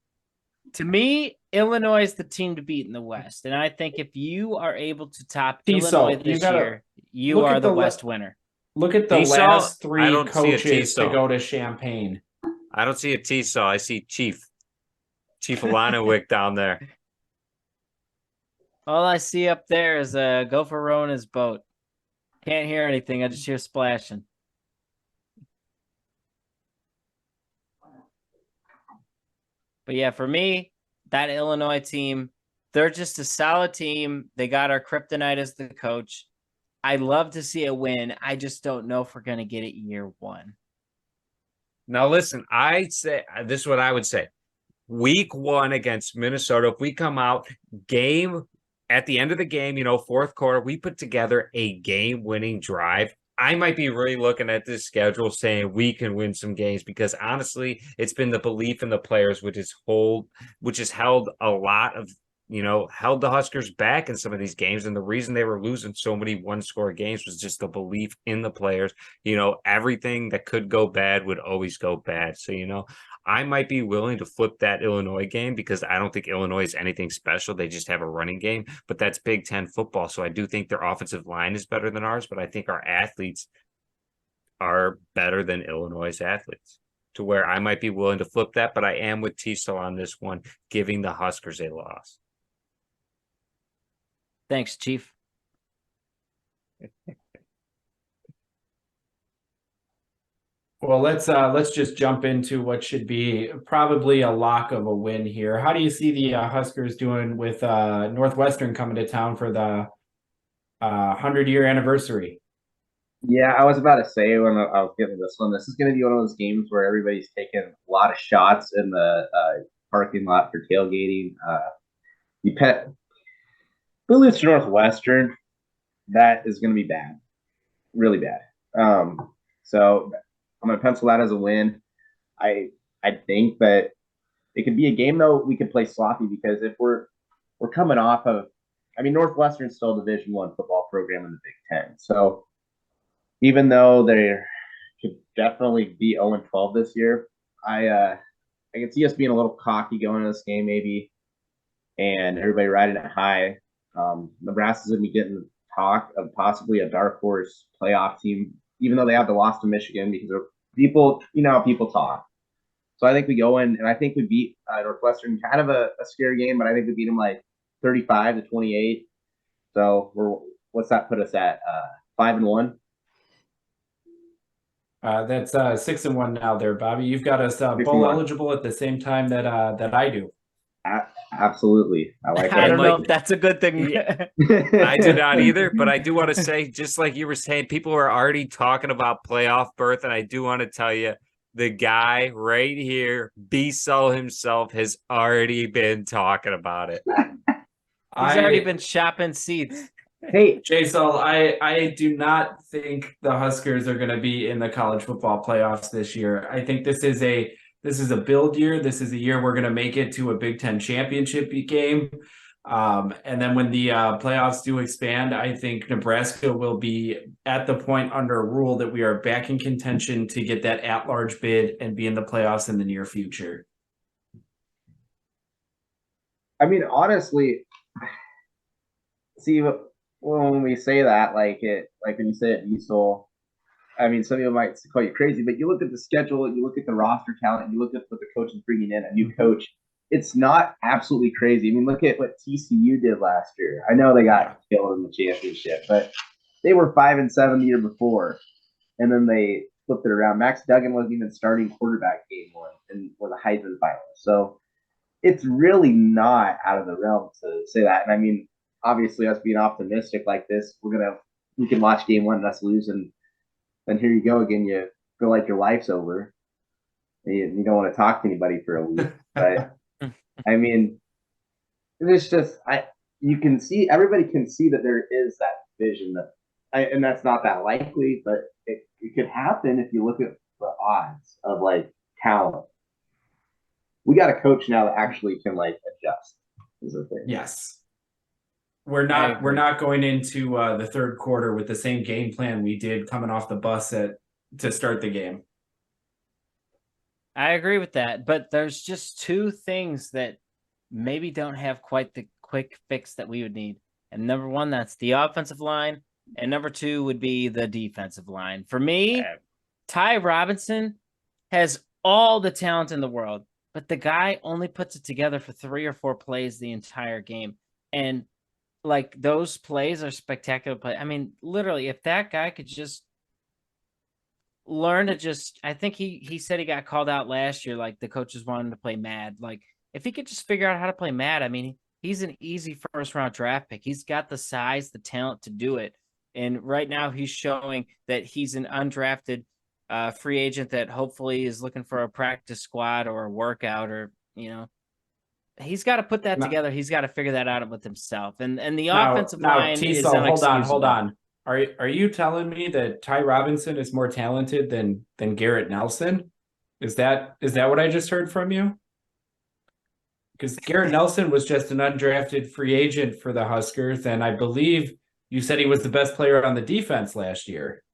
S3: To me, Illinois is the team to beat in the West, and I think if you are able to top Illinois this year, you are the West winner.
S4: Look at the last 3 coaches to go to Champaign.
S1: I don't see a T-saw. I see Chief Alanowick down there.
S3: All I see up there is a Gopher rowing his boat. Can't hear anything. I just hear splashing. But yeah, for me, that Illinois team, They're just a solid team. They got our kryptonite as the coach. I love to see a win. I just don't know if we're going to get it year one.
S1: Now, listen, I say this is what I would say. Week 1 against Minnesota, if we come out game at the end of the game, fourth quarter, we put together a game-winning drive. I might be really looking at this schedule saying we can win some games because honestly, it's been the belief in the players which has held a lot of held the Huskers back in some of these games. And the reason they were losing so many one-score games was just the belief in the players. Everything that could go bad would always go bad. So, I might be willing to flip that Illinois game because I don't think Illinois is anything special. They just have a running game, but that's Big Ten football. So I do think their offensive line is better than ours, but I think our athletes are better than Illinois' athletes to where I might be willing to flip that, but I am with T-Star on this one, giving the Huskers a loss.
S3: Thanks, Chief.
S4: Well, let's just jump into what should be probably a lock of a win here. How do you see the Huskers doing with Northwestern coming to town for the 100-year anniversary?
S2: Yeah, I was about to say when I was getting this one, this is going to be one of those games where everybody's taking a lot of shots in the parking lot for tailgating. We lose to Northwestern, that is going to be bad, really bad. So I'm going to pencil that as a win. I think that it could be a game though we could play sloppy because if we're coming off of, Northwestern's still a Division I football program in the Big Ten. So even though they could definitely be 0-12 this year, I can see us being a little cocky going into this game maybe, and everybody riding it high. Nebraska's going to be getting talk of possibly a dark horse playoff team, even though they have the loss to Michigan because people, how people talk. So I think we go in and I think we beat Northwestern, kind of a scary game, but I think we beat them like 35-28. So what's that put us at? 5-1.
S4: That's 6-1 now there, Bobby. You've got us bowl eligible at the same time that I do.
S2: Absolutely.
S3: I don't know if that's a good thing.
S1: Yeah. I do not either, but I do want to say, just like you were saying, people are already talking about playoff berth, and I do want to tell you, the guy right here, Sully himself, has already been talking about it.
S3: He's already been shopping seats.
S4: Hey, Sully, I do not think the Huskers are going to be in the college football playoffs this year. I think this is a build year. This is a year we're going to make it to a Big Ten championship game. And then when the playoffs do expand, I think Nebraska will be at the point under a rule that we are back in contention to get that at-large bid and be in the playoffs in the near future.
S2: Honestly, see, when we say that, like when you say it, Diesel, some people might call you crazy, but you look at the schedule, you look at the roster talent, you look at what the coach is bringing in, a new coach. It's not absolutely crazy. Look at what TCU did last year. I know they got killed in the championship, but they were 5-7 the year before, and then they flipped it around. Max Duggan wasn't even starting quarterback game one and was a Heisman finalist. So it's really not out of the realm to say that. And obviously, us being optimistic like this, we can watch game one and us lose, and then here you go again. You feel like your life's over. You don't want to talk to anybody for a week, but. It's just everybody can see that there is that vision and that's not that likely, but it could happen if you look at the odds of talent. We got a coach now that actually can adjust. Is the thing.
S4: Yes, we're not going into the third quarter with the same game plan we did coming off the bus to start the game.
S3: I agree with that, but there's just two things that maybe don't have quite the quick fix that we would need. And number one, that's the offensive line. And number two would be the defensive line. For me, Ty Robinson has all the talent in the world, but the guy only puts it together for 3 or 4 plays the entire game. And those plays are spectacular. But literally, if that guy could just learn to I think he said he got called out last year, the coaches wanted him to play mad. If he could just figure out how to play mad, he's an easy first round draft pick. He's got the size, the talent to do it. And right now he's showing that he's an undrafted free agent that hopefully is looking for a practice squad or a workout, or, he's got to put that together. He's got to figure that out with himself. And the offensive line is unexcusable.
S4: Hold on. Are you telling me that Ty Robinson is more talented than Garrett Nelson? Is that what I just heard from you? Because Garrett Nelson was just an undrafted free agent for the Huskers, and I believe you said he was the best player on the defense last year.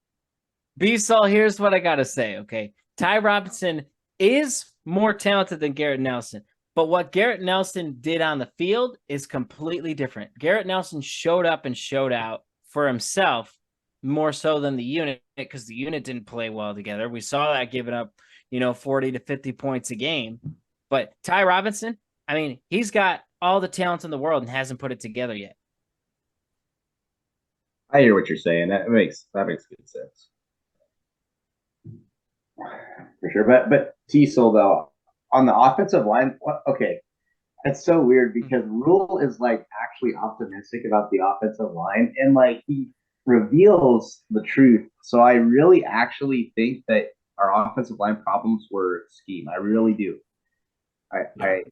S3: B-Sol, here's what I got to say, okay? Ty Robinson is more talented than Garrett Nelson, but what Garrett Nelson did on the field is completely different. Garrett Nelson showed up and showed out for himself more so than the unit, because the unit didn't play well together. We saw that giving up, 40 to 50 points a game. But Ty Robinson, I mean, he's got all the talent in the world and hasn't put it together yet.
S2: I hear what you're saying. That makes good sense. For sure. But T-Sol, though, on the offensive line, okay, that's so weird because Rule is like actually optimistic about the offensive line, and like he reveals the truth. So I really actually think that our offensive line problems were scheme. I really do. I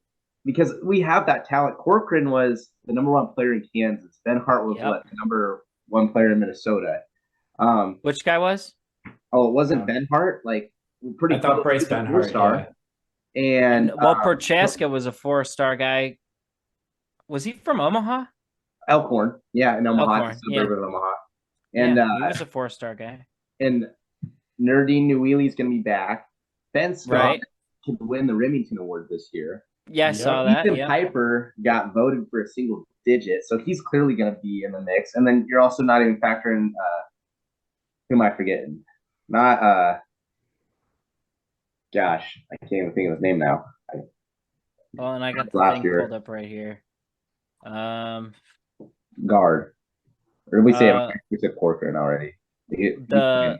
S2: because we have that talent. Corcoran was the number one player in Kansas. Ben Hart was the number one player in Minnesota.
S3: Which guy was?
S2: Oh, it wasn't Ben Hart. Like pretty.
S4: I thought Bryce Ben Hart.
S2: Yeah. And
S3: Prochaska was a 4-star guy. Was he from Omaha?
S2: Elkhorn, yeah, in Omaha, suburb of Omaha. And
S3: he was a 4-star guy.
S2: And Nerdine Newelly's going to be back. Ben Scott could win the Remington Award this year.
S3: Yeah, I saw that.
S2: Ethan Piper got voted for a single digit, so he's clearly going to be in the mix. And then you're also not even factoring who am I forgetting? Not gosh, I can't even think of his name now.
S3: Well, and I got the thing pulled up right here.
S2: Guard. Or did we say we said Corcoran already?
S3: The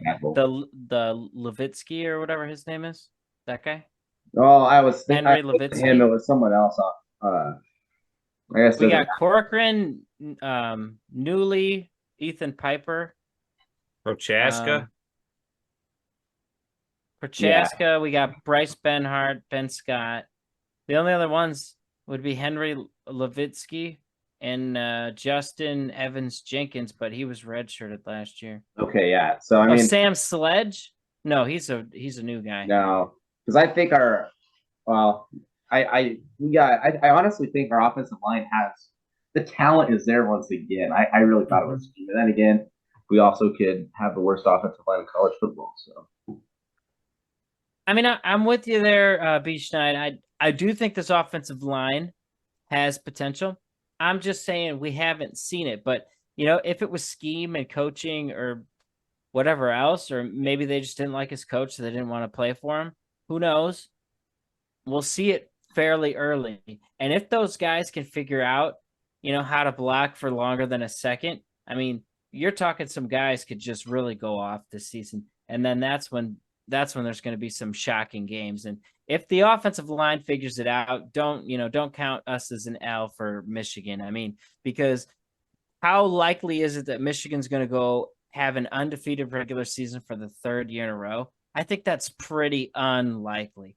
S3: Levitsky or whatever his name is. That guy?
S2: Oh, I was thinking
S3: Henry Levitsky.
S2: Him, it was someone else. I guess
S3: we got Corcoran, Newly, Ethan Piper,
S1: Prochaska.
S3: We got Bryce Benhart, Ben Scott. The only other ones would be Henry Levitsky and Justin Evans Jenkins, but he was redshirted last year.
S2: Okay, yeah. So I mean,
S3: Sam Sledge? No, he's a new guy.
S2: No, because I think I honestly think our offensive line has the talent is there once again. I really thought it was, but then again, we also could have the worst offensive line in college football. So.
S3: I mean, I'm with you there, Bschneid. I do think this offensive line has potential. I'm just saying we haven't seen it. But, if it was scheme and coaching or whatever else, or maybe they just didn't like his coach, so they didn't want to play for him, who knows? We'll see it fairly early. And if those guys can figure out, how to block for longer than a second, I mean, you're talking some guys could just really go off this season. And then that's when there's going to be some shocking games. And if the offensive line figures it out, don't count us as an L for Michigan. I mean, because how likely is it that Michigan's going to go have an undefeated regular season for the third year in a row? I think that's pretty unlikely.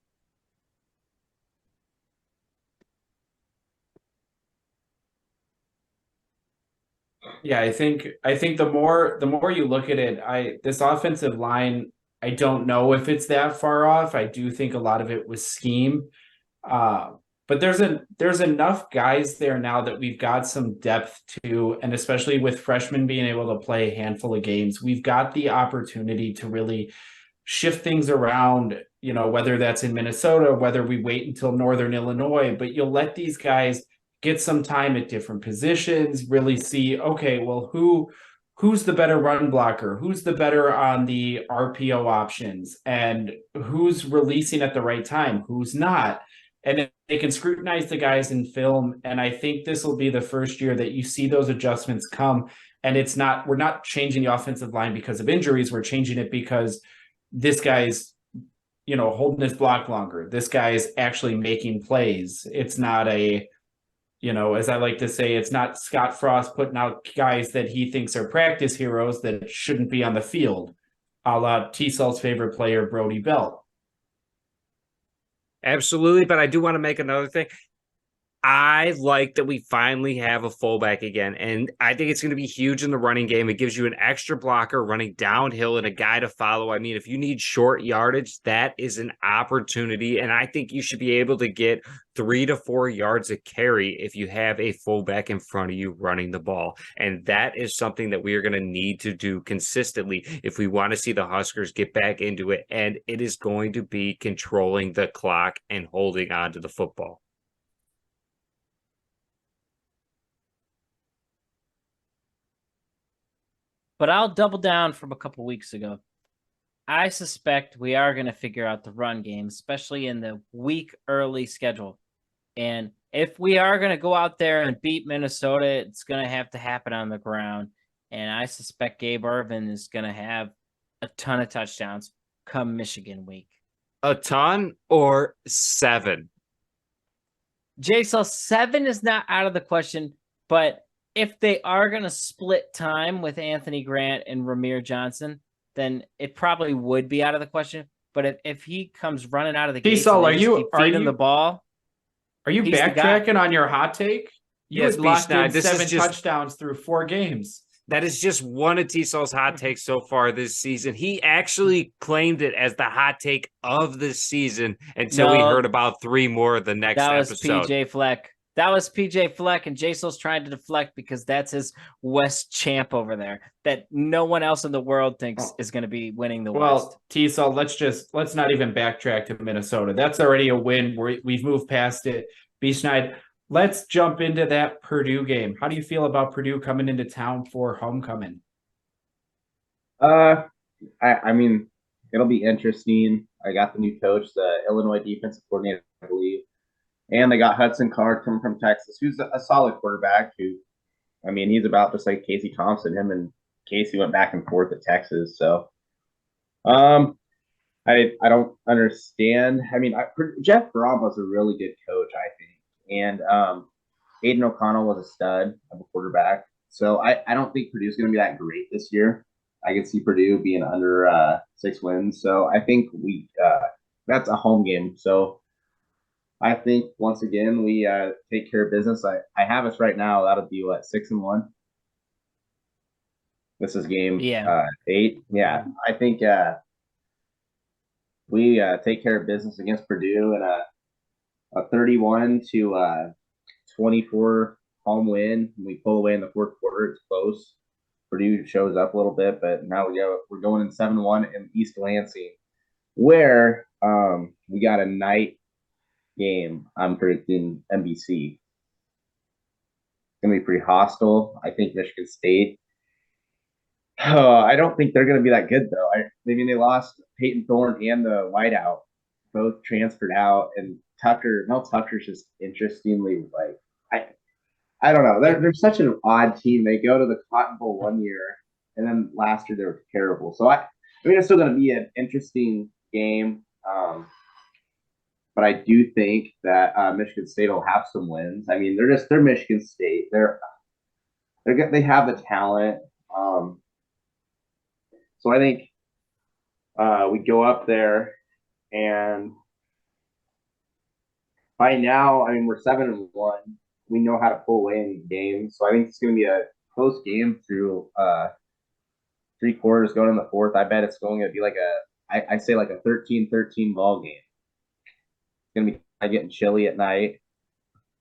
S4: Yeah, I think the more you look at it, this offensive line, I don't know if it's that far off. I do think a lot of it was scheme. But there's enough guys there now that we've got some depth to, and especially with freshmen being able to play a handful of games, we've got the opportunity to really shift things around, whether that's in Minnesota, whether we wait until Northern Illinois, but you'll let these guys get some time at different positions, really see, okay, well, who's the better run blocker? Who's the better on the RPO options? And who's releasing at the right time? Who's not? And they can scrutinize the guys in film. And I think this will be the first year that you see those adjustments come. And we're not changing the offensive line because of injuries. We're changing it because this guy's, holding his block longer. This guy is actually making plays. It's not as I like to say, it's not Scott Frost putting out guys that he thinks are practice heroes that shouldn't be on the field, a la T-Cell's favorite player, Brody Bell.
S1: Absolutely, but I do want to make another thing. I like that we finally have a fullback again, and I think it's going to be huge in the running game. It gives you an extra blocker running downhill and a guy to follow. I mean, if you need short yardage, that is an opportunity, and I think you should be able to get 3 to 4 yards a carry if you have a fullback in front of you running the ball, and that is something that we are going to need to do consistently if we want to see the Huskers get back into it, and it is going to be controlling the clock and holding on to the football.
S3: But I'll double down from a couple weeks ago. I suspect we are going to figure out the run game, especially in the week early schedule. And if we are going to go out there and beat Minnesota, it's going to have to happen on the ground. And I suspect Gabe Ervin is going to have a ton of touchdowns come Michigan week.
S1: A ton or 7?
S3: JSL 7 is not out of the question, but if they are going to split time with Anthony Grant and Ramir Johnson, then it probably would be out of the question. But if he comes running out of the gate,
S4: T-Cell, are you
S3: feeding the ball?
S4: Are you backtracking on your hot take? You
S1: Yes,
S4: had locked in
S1: Bschneid, this is
S4: 7 touchdowns through 4 games.
S1: That is just one of T-Cell's hot takes so far this season. He actually claimed it as the hot take of the season until we heard about 3 more the next episode.
S3: PJ Fleck. That was PJ Fleck, and Jasel's trying to deflect because that's his West champ over there that no one else in the world thinks is going to be winning the West.
S4: Well, T-Cell, let's not even backtrack to Minnesota. That's already a win. We've moved past it. Bschneid, let's jump into that Purdue game. How do you feel about Purdue coming into town for homecoming?
S2: I mean, it'll be interesting. I got the new coach, the Illinois defensive coordinator, I believe. And they got Hudson Card coming from Texas, who's a solid quarterback. He's about just like Casey Thompson. Him and Casey went back and forth at Texas. So, I don't understand. Jeff Brom was a really good coach, I think, and Aiden O'Connell was a stud of a quarterback. So I don't think Purdue's going to be that great this year. I can see Purdue being under 6 wins. So I think that's a home game. So I think once again we take care of business. I have us right now. That'll be what, 6-1. This is game 8. Yeah, I think we take care of business against Purdue in a 31-24 home win. We pull away in the fourth quarter. It's close. Purdue shows up a little bit, but now we're going in 7-1 in East Lansing, where we got a night game. I'm predicting NBC. It's gonna be pretty hostile. I think Michigan State. I don't think they're gonna be that good though. They lost Peyton Thorne and the wideout, both transferred out, and Tucker's just interestingly I don't know. They're such an odd team. They go to the Cotton Bowl one year, and then last year they were terrible. So it's still gonna be an interesting game. But I do think that Michigan State will have some wins. They're Michigan State. They have the talent. So I think we go up there, and by now, we're 7-1. We know how to pull away in these games. So I think it's going to be a close game through 3 quarters going in the fourth. I bet it's going to be like I say like a 13-13 ball game. It's going to be getting chilly at night,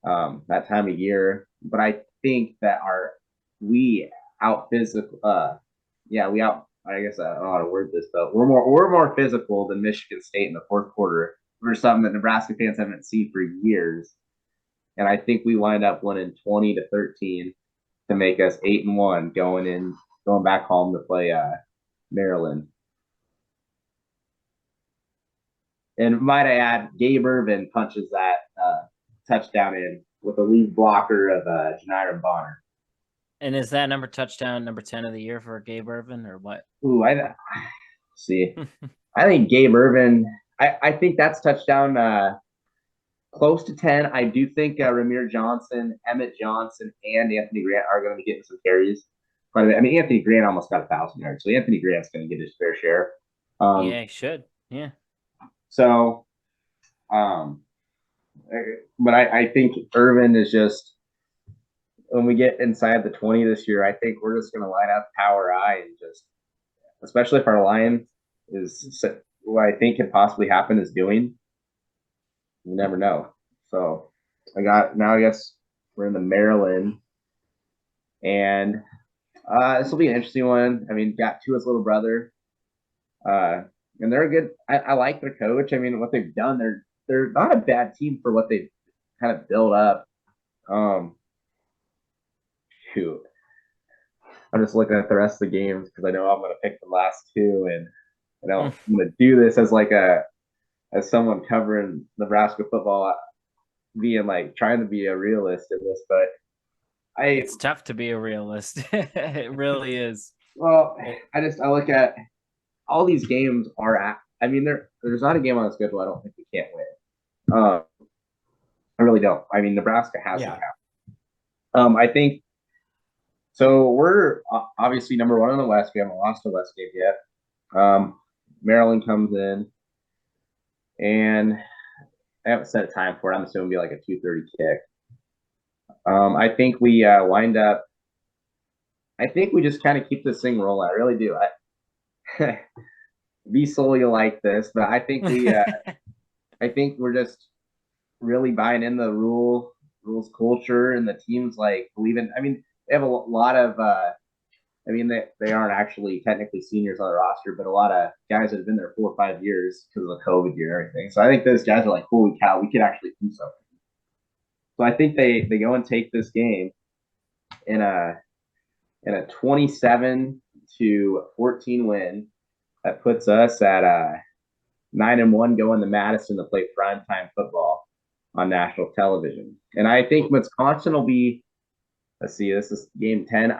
S2: that time of year. But I think that we out physical. I guess I don't know how to word this, but we're more physical than Michigan State in the fourth quarter. For something that Nebraska fans haven't seen for years. And I think we wind up winning 20-13 to make us 8-1 going back home to play Maryland. And might I add, Gabe Ervin punches that touchdown in with a lead blocker of Bschneid Bonner.
S3: And is that touchdown number 10 of the year for Gabe Ervin or what?
S2: Ooh, see. I think Gabe Ervin. I think that's touchdown close to 10. I do think Ramir Johnson, Emmett Johnson, and Anthony Grant are going to be getting some carries. Quite a bit. I mean, Anthony Grant almost got 1,000 yards, so Anthony Grant's going to get his fair share.
S3: Yeah, he should. Yeah.
S2: So, but I think Irvin is just, when we get inside the 20 this year, I think we're just going to line up power I and just, especially if our line is what I think can possibly happen is doing. You never know. So I guess we're in the Maryland, and this will be an interesting one. I mean, got Tua's little brother, and they're a good. I like their coach. I mean, what they've done, they're not a bad team for what they've kind of built up. Shoot, I'm just looking at the rest of the games because I know I'm going to pick the last two, and I'm going to do this as someone covering Nebraska football, being like trying to be a realist in this, but
S3: it's tough to be a realist. It really is.
S2: Well, I look at all these games I mean, there's not a game on the schedule I don't think we can't win. I really don't. I mean, Nebraska has the count. I think so. We're obviously number one in the West. We haven't lost a West game yet. Maryland comes in, and I haven't set a time for it. I'm assuming it'll be like a 2:30 kick. I think we wind up. I think we just kind of keep this thing rolling. I really do. Be Sully like this, but I think I think we're just really buying in the rules culture, and the teams like believing. I mean, they have a lot of. I mean, they aren't actually technically seniors on the roster, but a lot of guys that have been there 4 or 5 years because of the COVID year and everything. So I think those guys are like, holy cow, we could actually do something. So I think they go and take this game in a 27-14 win that puts us at 9-1 going to Madison to play primetime football on national television. And I think Wisconsin will be. Let's see, this is game 10.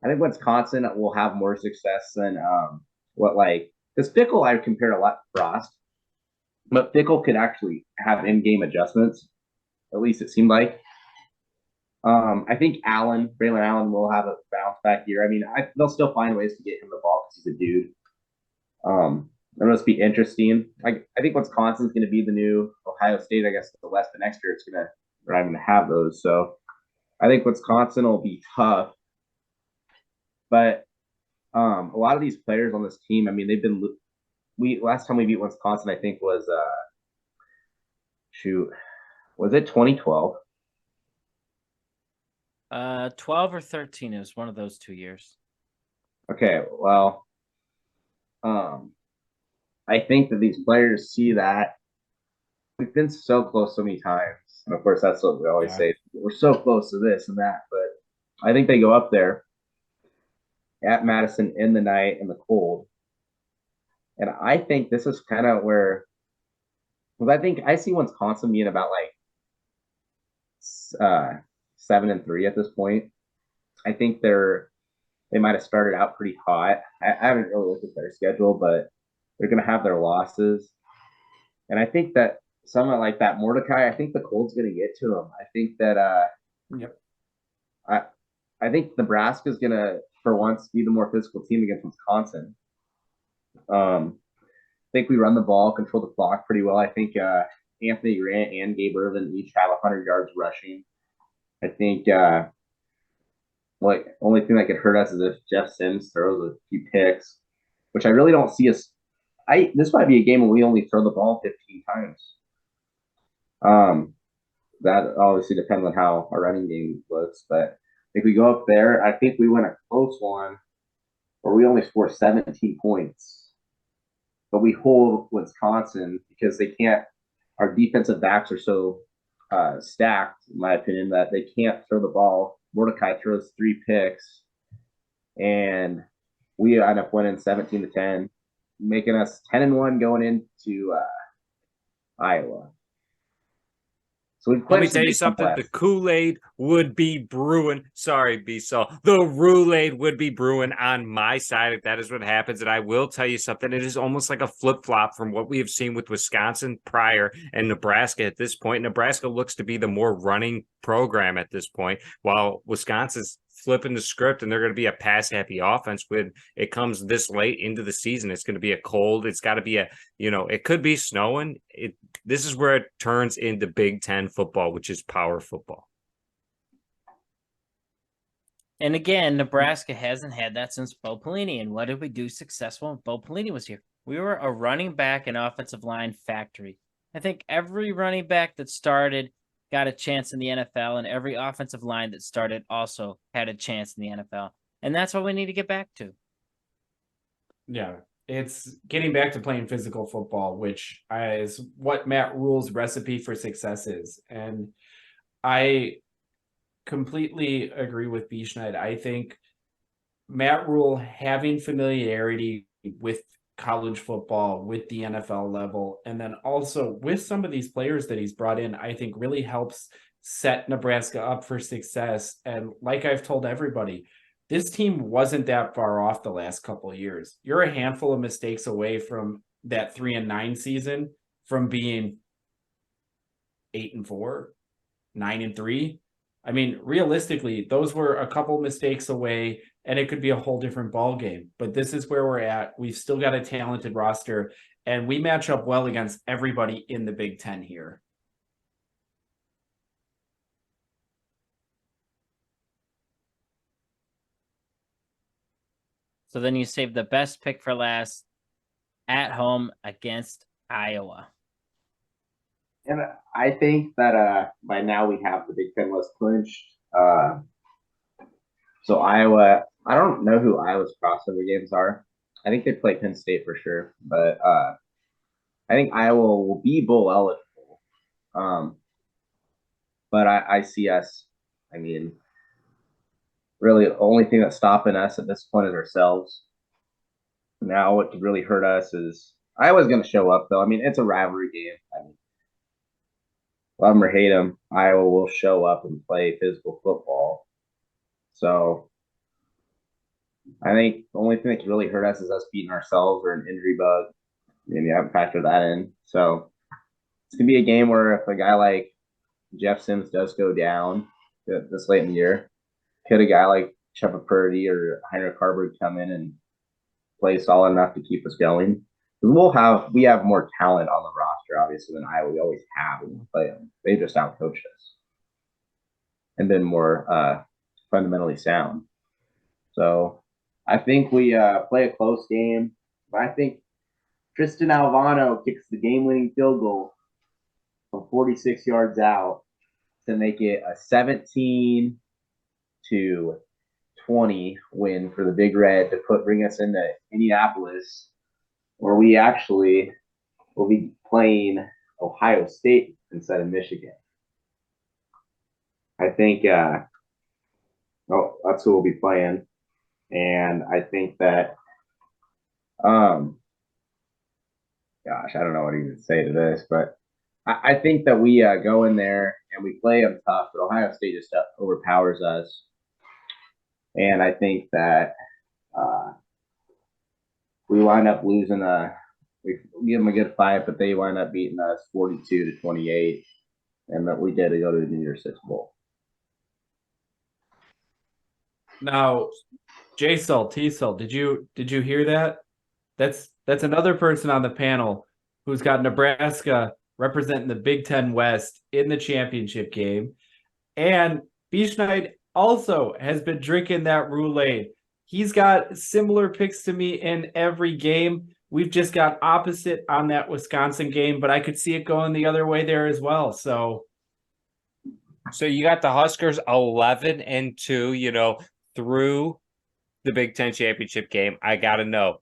S2: I think Wisconsin will have more success than because Fickle I compared a lot to Frost, but Fickle could actually have in-game adjustments. At least it seemed like. I think Braylon Allen will have a bounce back year. I mean, they'll still find ways to get him the ball because he's a dude. It'll just be interesting. I think Wisconsin's going to be the new Ohio State. I guess the West, the next year we're not going to have those. So I think Wisconsin will be tough. But a lot of these players on this team, I mean, last time we beat Wisconsin, I think was was it 2012?
S3: 12 or 13 is one of those 2 years.
S2: Okay, well, I think that these players see that we've been so close so many times, and of course that's what we always say. We're so close to this and that, but I think they go up there at Madison in the night in the cold, and I think this is kind of where, because I think I see Wisconsin being about like 7-3 at this point. I think they might have started out pretty hot. I haven't really looked at their schedule, but they're going to have their losses. And I think that someone like that Mordecai, I think the cold's going to get to him. I think that I think Nebraska's going to, for once, be the more physical team against Wisconsin. I think we run the ball, control the clock pretty well. I think Anthony Grant and Gabe Irvin each have 100 yards rushing. I think only thing that could hurt us is if Jeff Sims throws a few picks, which I really don't see us. This might be a game where we only throw the ball 15 times. That obviously depends on how our running game looks, but if we go up there, I think we win a close one where we only score 17 points, but we hold Wisconsin because they can't. Our defensive backs are so stacked, in my opinion, that they can't throw the ball. Mordecai throws 3 picks, and we end up winning 17-10, making us 10-1 going into Iowa. So we've
S1: Let me
S2: clinched
S1: tell
S2: the
S1: you
S2: Big Ten
S1: something. The
S2: West.
S1: Kool-Aid would be brewing. Sorry, B-Saw. The Roulade would be brewing on my side if that is what happens. And I will tell you something. It is almost like a flip-flop from what we have seen with Wisconsin prior and Nebraska at this point. Nebraska looks to be the more running program at this point, while Wisconsin's flipping the script and they're going to be a pass-happy offense when it comes this late into the season. It's going to be a cold. It's got to be it could be snowing. This is where it turns into Big Ten football, which is power football.
S3: And again, Nebraska hasn't had that since Bo Pelini. And what did we do successful when Bo Pelini was here? We were a running back and offensive line factory. I think every running back that started got a chance in the NFL, and every offensive line that started also had a chance in the NFL. And that's what we need to get back to.
S4: Yeah, it's getting back to playing physical football, which is what Matt Rule's recipe for success is. And I completely agree with Bschneid. I think Matt Rule having familiarity with college football, with the NFL level, and then also with some of these players that he's brought in, I think really helps set Nebraska up for success. And like I've told everybody, this team wasn't that far off the last couple of years. You're a handful of mistakes away from that 3-9 season from being 8-4, 9-3. I mean, realistically, those were a couple mistakes away, and it could be a whole different ball game. But this is where we're at. We've still got a talented roster, and we match up well against everybody in the Big Ten here.
S3: So then you save the best pick for last, at home against Iowa.
S2: And I think that by now we have the Big Ten West clinched. So Iowa, I don't know who Iowa's crossover games are. I think they play Penn State for sure, but I think Iowa will be bowl eligible. But I see us. I mean, really, the only thing that's stopping us at this point is ourselves. Now, what could really hurt us is Iowa's going to show up, though. I mean, it's a rivalry game. I mean, love them or hate them, Iowa will show up and play physical football. So I think the only thing that could really hurt us is us beating ourselves or an injury bug. And you haven't factored that in. So it's going to be a game where if a guy like Jeff Sims does go down this late in the year, could a guy like Shepard Purdy or Heinrich Harburg come in and play solid enough to keep us going? We have more talent on the roster, obviously, than Iowa. We always have when we play them. They just outcoached us and been more fundamentally sound. So I think we play a close game. But I think Tristan Alvano kicks the game-winning field goal from 46 yards out to make it a 17-20 win for the Big Red to bring us into Indianapolis, where we actually will be playing Ohio State instead of Michigan. I think that's who we'll be playing. And I think that gosh, I don't know what to even say to this, but I think that we go in there and we play them tough, but Ohio State just overpowers us. And I think that we wind up losing we give them a good fight, but they wind up beating us 42-28, and that we did to go to the New Year's Six Bowl.
S4: Now, J-Sol, T-Sol, did you hear that? That's another person on the panel who's got Nebraska representing the Big Ten West in the championship game. And Bschneid also has been drinking that Roulade. He's got similar picks to me in every game. We've just got opposite on that Wisconsin game, but I could see it going the other way there as well. So
S1: you got the Huskers 11-2, through the Big Ten championship game. I got to know,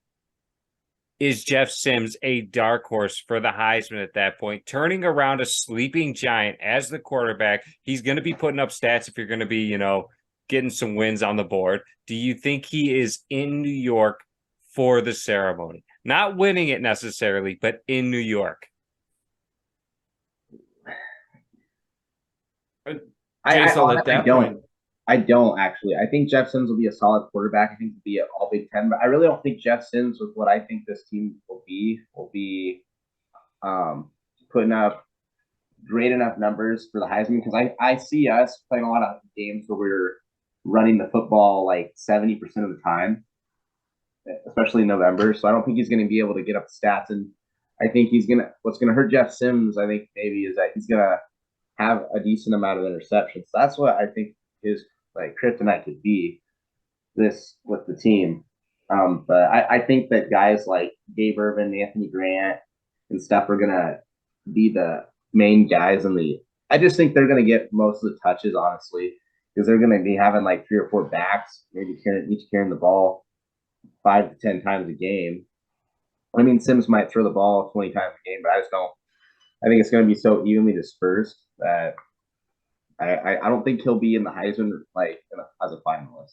S1: is Jeff Sims a dark horse for the Heisman at that point? Turning around a sleeping giant as the quarterback, he's going to be putting up stats if you're going to be, getting some wins on the board. Do you think he is in New York for the ceremony? Not winning it necessarily, but in New York.
S4: Jason, at that point,
S2: I don't actually. I think Jeff Sims will be a solid quarterback. I think he'll be an all Big Ten, but I really don't think Jeff Sims with what I think this team will be putting up great enough numbers for the Heisman, because I see us playing a lot of games where we're running the football like 70% of the time, especially in November. So I don't think he's going to be able to get up the stats. And I think what's going to hurt Jeff Sims, I think maybe, is that he's going to have a decent amount of interceptions. So that's what I think his like kryptonite could be this with the team. But I think that guys like Gabe Ervin, Anthony Grant, and stuff are going to be the main guys I just think they're going to get most of the touches, honestly, because they're going to be having like 3 or 4 backs, maybe each carrying the ball 5 to 10 times a game. I mean, Sims might throw the ball 20 times a game, but I think it's going to be so evenly dispersed that I don't think he'll be in the Heisman as a finalist.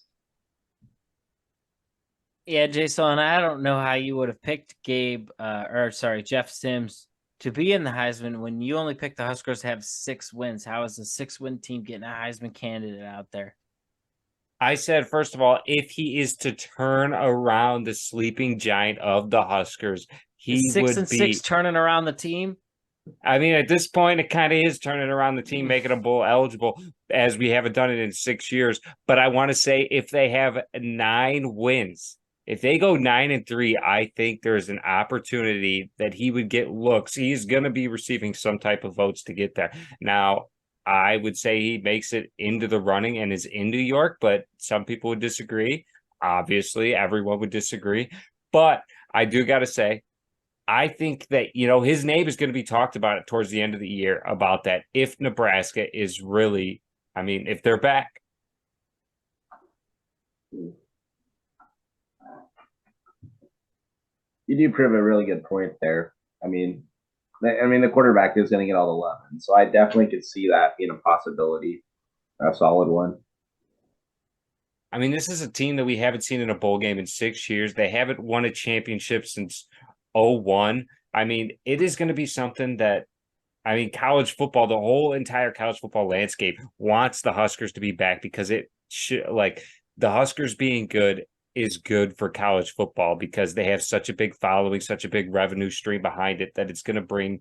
S3: Yeah, Jason, I don't know how you would have picked Jeff Sims to be in the Heisman when you only picked the Huskers to have 6 wins. How is a 6-win team getting a Heisman candidate out there?
S1: I said, first of all, if he is to turn around the sleeping giant of the Huskers, he would be
S3: 6-6 turning around the team.
S1: I mean, at this point, it kind of is turning around the team, making them bowl eligible, as we haven't done it in 6 years. But I want to say, if they have 9 wins, if they go 9-3, I think there's an opportunity that he would get looks. He's going to be receiving some type of votes to get there. Now, I would say he makes it into the running and is in New York, but some people would disagree. Obviously, everyone would disagree. But I do got to say, I think that, his name is going to be talked about towards the end of the year about that if Nebraska is really, if they're back.
S2: You do prove a really good point there. The quarterback is going to get all the love, and so I definitely could see that being a possibility, a solid one.
S1: This is a team that we haven't seen in a bowl game in 6 years. They haven't won a championship since 2001. It is going to be something that, college football, the whole entire college football landscape wants the Huskers to be back, because it should, the Huskers being good is good for college football, because they have such a big following, such a big revenue stream behind it, that it's going to bring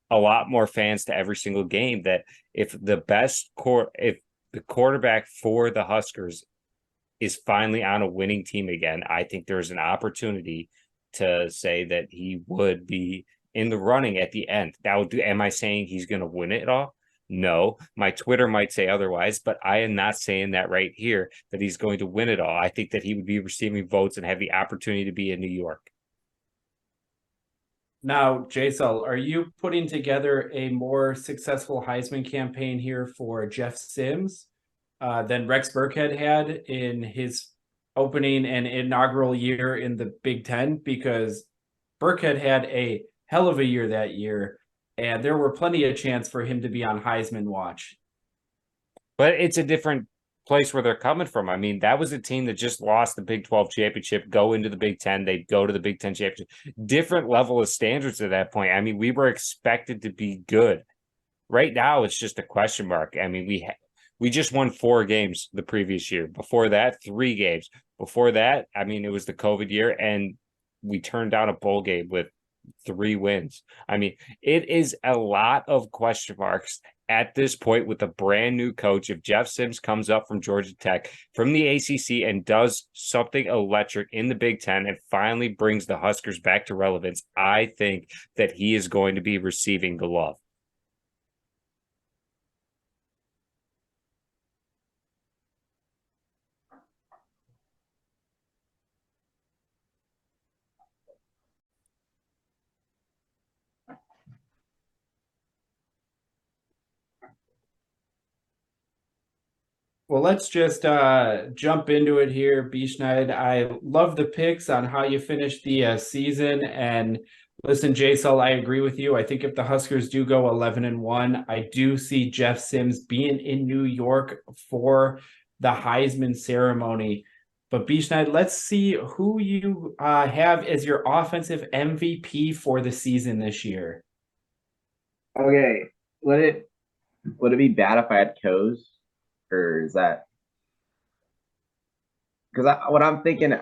S1: a lot more fans to every single game. That if the quarterback for the Huskers is finally on a winning team again, I think there's an opportunity to say that he would be in the running at the end. Am I saying he's going to win it all? No, my Twitter might say otherwise, but I am not saying that right here, that he's going to win it all. I think that he would be receiving votes and have the opportunity to be in New York.
S4: Now, Jason, are you putting together a more successful Heisman campaign here for Jeff Sims than Rex Burkhead had in his opening and inaugural year in the Big Ten? Because Burkhead had a hell of a year that year, and there were plenty of chance for him to be on Heisman watch.
S1: But it's a different place where they're coming from. That was a team that just lost the Big 12 championship, go into the Big Ten, they'd go to the Big Ten championship. Different level of standards at that point. We were expected to be good. Right now, it's just a question mark. We just won 4 games the previous year. Before that, 3 games. Before that, it was the COVID year, and we turned down a bowl game with 3 wins. It is a lot of question marks at this point with a brand new coach. If Jeff Sims comes up from Georgia Tech, from the ACC, and does something electric in the Big Ten and finally brings the Huskers back to relevance, I think that he is going to be receiving the love.
S4: Well, let's just jump into it here, Bschneid. I love the picks on how you finished the season. And listen, Jason, I agree with you. I think if the Huskers do go 11-1, I do see Jeff Sims being in New York for the Heisman ceremony. But Bschneid, let's see who you have as your offensive MVP for the season this year.
S2: Okay, would it be bad if I had Coase? or is that because what I'm thinking?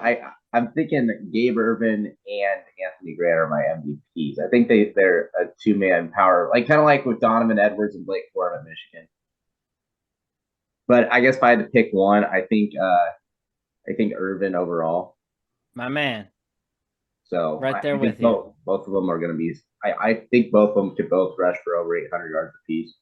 S2: I'm thinking Gabe Ervin and Anthony Grant are my MVPs. I think they're a 2-man power, like kind of like with Donovan Edwards and Blake Corum at Michigan. But I guess if I had to pick one, I think Irvin overall.
S3: My man.
S2: So
S3: Right there
S2: I think
S3: with you.
S2: both of them are going to be. I think both of them could both rush for over 800 yards apiece.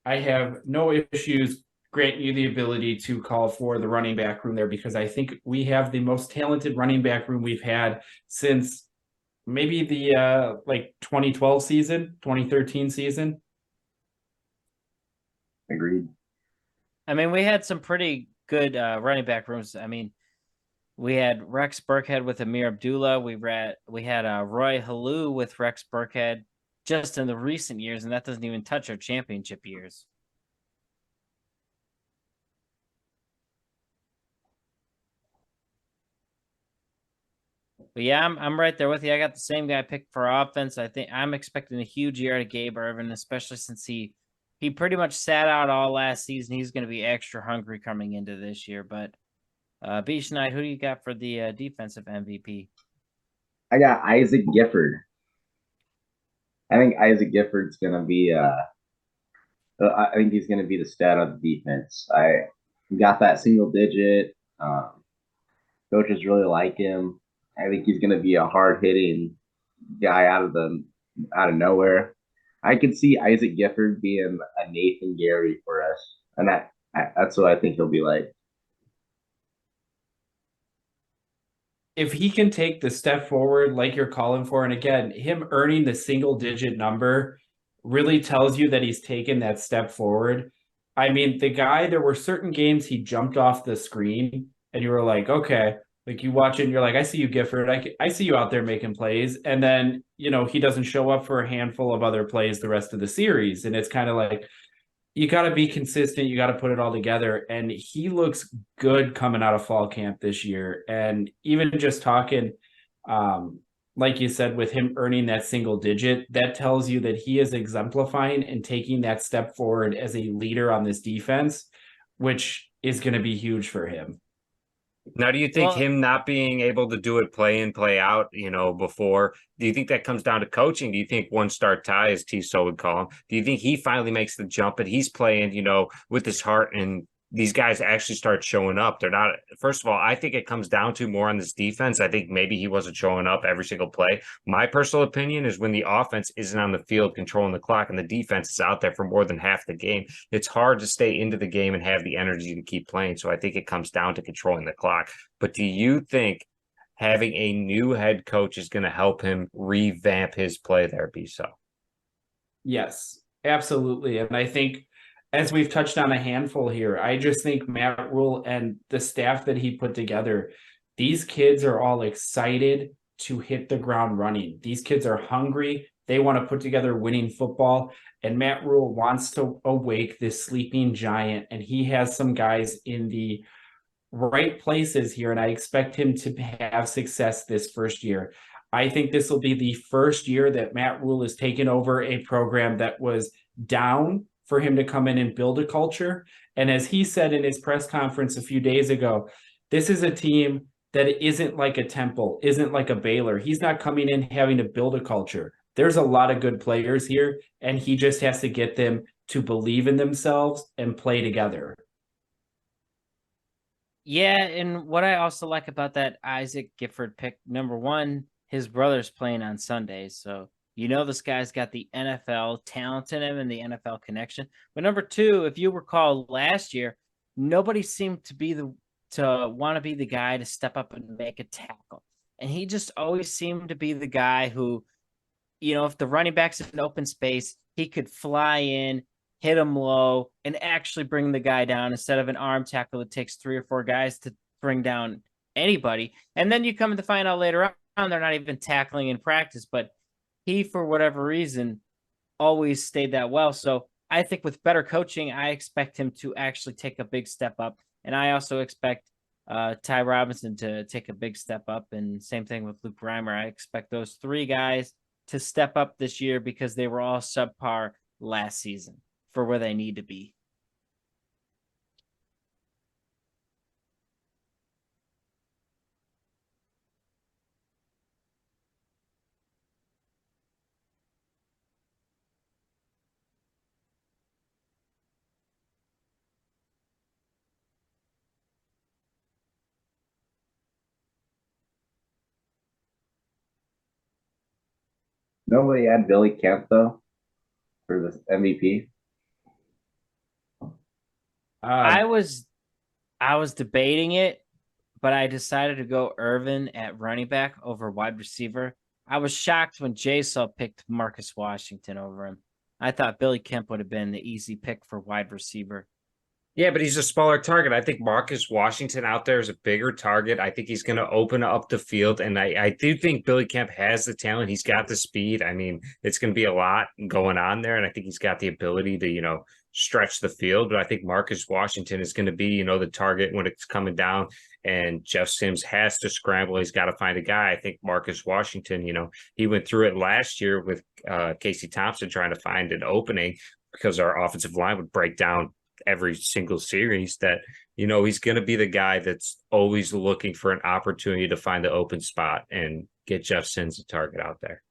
S4: I have no issues granting you the ability to call for the running back room there because I think we have the most talented running back room we've had since maybe the 2012 season, 2013 season.
S2: Agreed.
S3: I mean, we had some pretty good running back rooms. I mean, we had Rex Burkhead with Amir Abdullah. We had Roy Halou with Rex Burkhead just in the recent years, and that doesn't even touch our championship years. But yeah, I'm right there with you. I got the same guy picked for offense. I think I'm expecting a huge year to Gabe Ervin, especially since he pretty much sat out all last season. He's going to be extra hungry coming into this year. But Bschneid, who do you got for the defensive MVP?
S2: I got Isaac Gifford. I think Isaac Gifford's going to be. I think he's going to be the stat of the defense. I got that single digit. Coaches really like him. I think he's going to be a hard hitting guy out of nowhere. I could see Isaac Gifford being a Nathan Gary for us, and that's what I think he'll be like.
S4: If he can take the step forward like you're calling for, and again, him earning the single digit number really tells you that he's taken that step forward. I mean, the guy, there were certain games he jumped off the screen and you were like, okay, like you watch it and you're like, I see you, Gifford. I see you out there making plays. And then, he doesn't show up for a handful of other plays the rest of the series. And it's kind of like, you got to be consistent. You got to put it all together. And he looks good coming out of fall camp this year. And even just talking, like you said, with him earning that single digit, that tells you that he is exemplifying and taking that step forward as a leader on this defense, which is going to be huge for him.
S1: Now, do you think him not being able to do it play in, play out, before, do you think that comes down to coaching? Do you think one star tie, as T-So would call him, do you think he finally makes the jump and he's playing, with his heart and these guys actually start showing up? They're not, first of all, I think it comes down to more on this defense. I think maybe he wasn't showing up every single play. My personal opinion is when the offense isn't on the field controlling the clock and the defense is out there for more than half the game, it's hard to stay into the game and have the energy to keep playing. So I think it comes down to controlling the clock. But do you think having a new head coach is going to help him revamp his play there, Biso?
S4: Yes, absolutely. And I think, as we've touched on a handful here, I just think Matt Rule and the staff that he put together, these kids are all excited to hit the ground running. These kids are hungry. They want to put together winning football. And Matt Rule wants to awake this sleeping giant. And he has some guys in the right places here. And I expect him to have success this first year. I think this will be the first year that Matt Rule has taken over a program that was down for him to come in and build a culture. And as he said in his press conference a few days ago, this is a team that isn't like a Temple, isn't like a Baylor. He's not coming in having to build a culture. There's a lot of good players here, and he just has to get them to believe in themselves and play together.
S3: Yeah, and what I also like about that Isaac Gifford pick, number one, his brother's playing on Sundays, so this guy's got the NFL talent in him and the NFL connection. But number two, if you recall last year, nobody seemed to want to be the guy to step up and make a tackle. And he just always seemed to be the guy who, if the running back's in open space, he could fly in, hit him low, and actually bring the guy down instead of an arm tackle that takes 3 or 4 guys to bring down anybody. And then you come to find out later on, they're not even tackling in practice, but he, for whatever reason, always stayed that well. So I think with better coaching, I expect him to actually take a big step up. And I also expect Ty Robinson to take a big step up. And same thing with Luke Reimer. I expect those 3 guys to step up this year because they were all subpar last season. for where they need to be.
S2: Nobody had Billy Kemp though for the MVP.
S3: I was debating it, but I decided to go Irvin at running back over wide receiver. I was shocked when J-Saw picked Marcus Washington over him. I thought Billy Kemp would have been the easy pick for wide receiver.
S1: Yeah, but he's a smaller target. I think Marcus Washington out there is a bigger target. I think he's going to open up the field. And I do think Billy Kemp has the talent. He's got the speed. I mean, it's going to be a lot going on there. And I think he's got the ability to, stretch the field. But I think Marcus Washington is going to be, the target when it's coming down. And Jeff Sims has to scramble. He's got to find a guy. I think Marcus Washington, he went through it last year with Casey Thompson trying to find an opening because our offensive line would break down every single series that he's going to be the guy that's always looking for an opportunity to find the open spot and get Jeff Sims a target out there.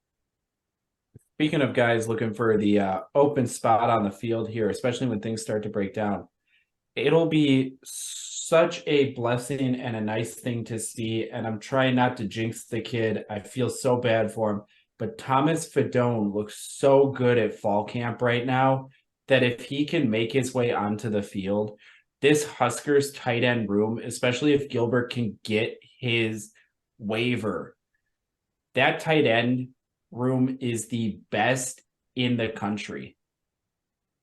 S4: Speaking of guys looking for the open spot on the field here, especially when things start to break down, it'll be such a blessing and a nice thing to see. And I'm trying not to jinx the kid. I feel so bad for him, but Thomas Fedone looks so good at fall camp right now that if he can make his way onto the field, this Huskers tight end room, especially if Gilbert can get his waiver, that tight end room is the best in the country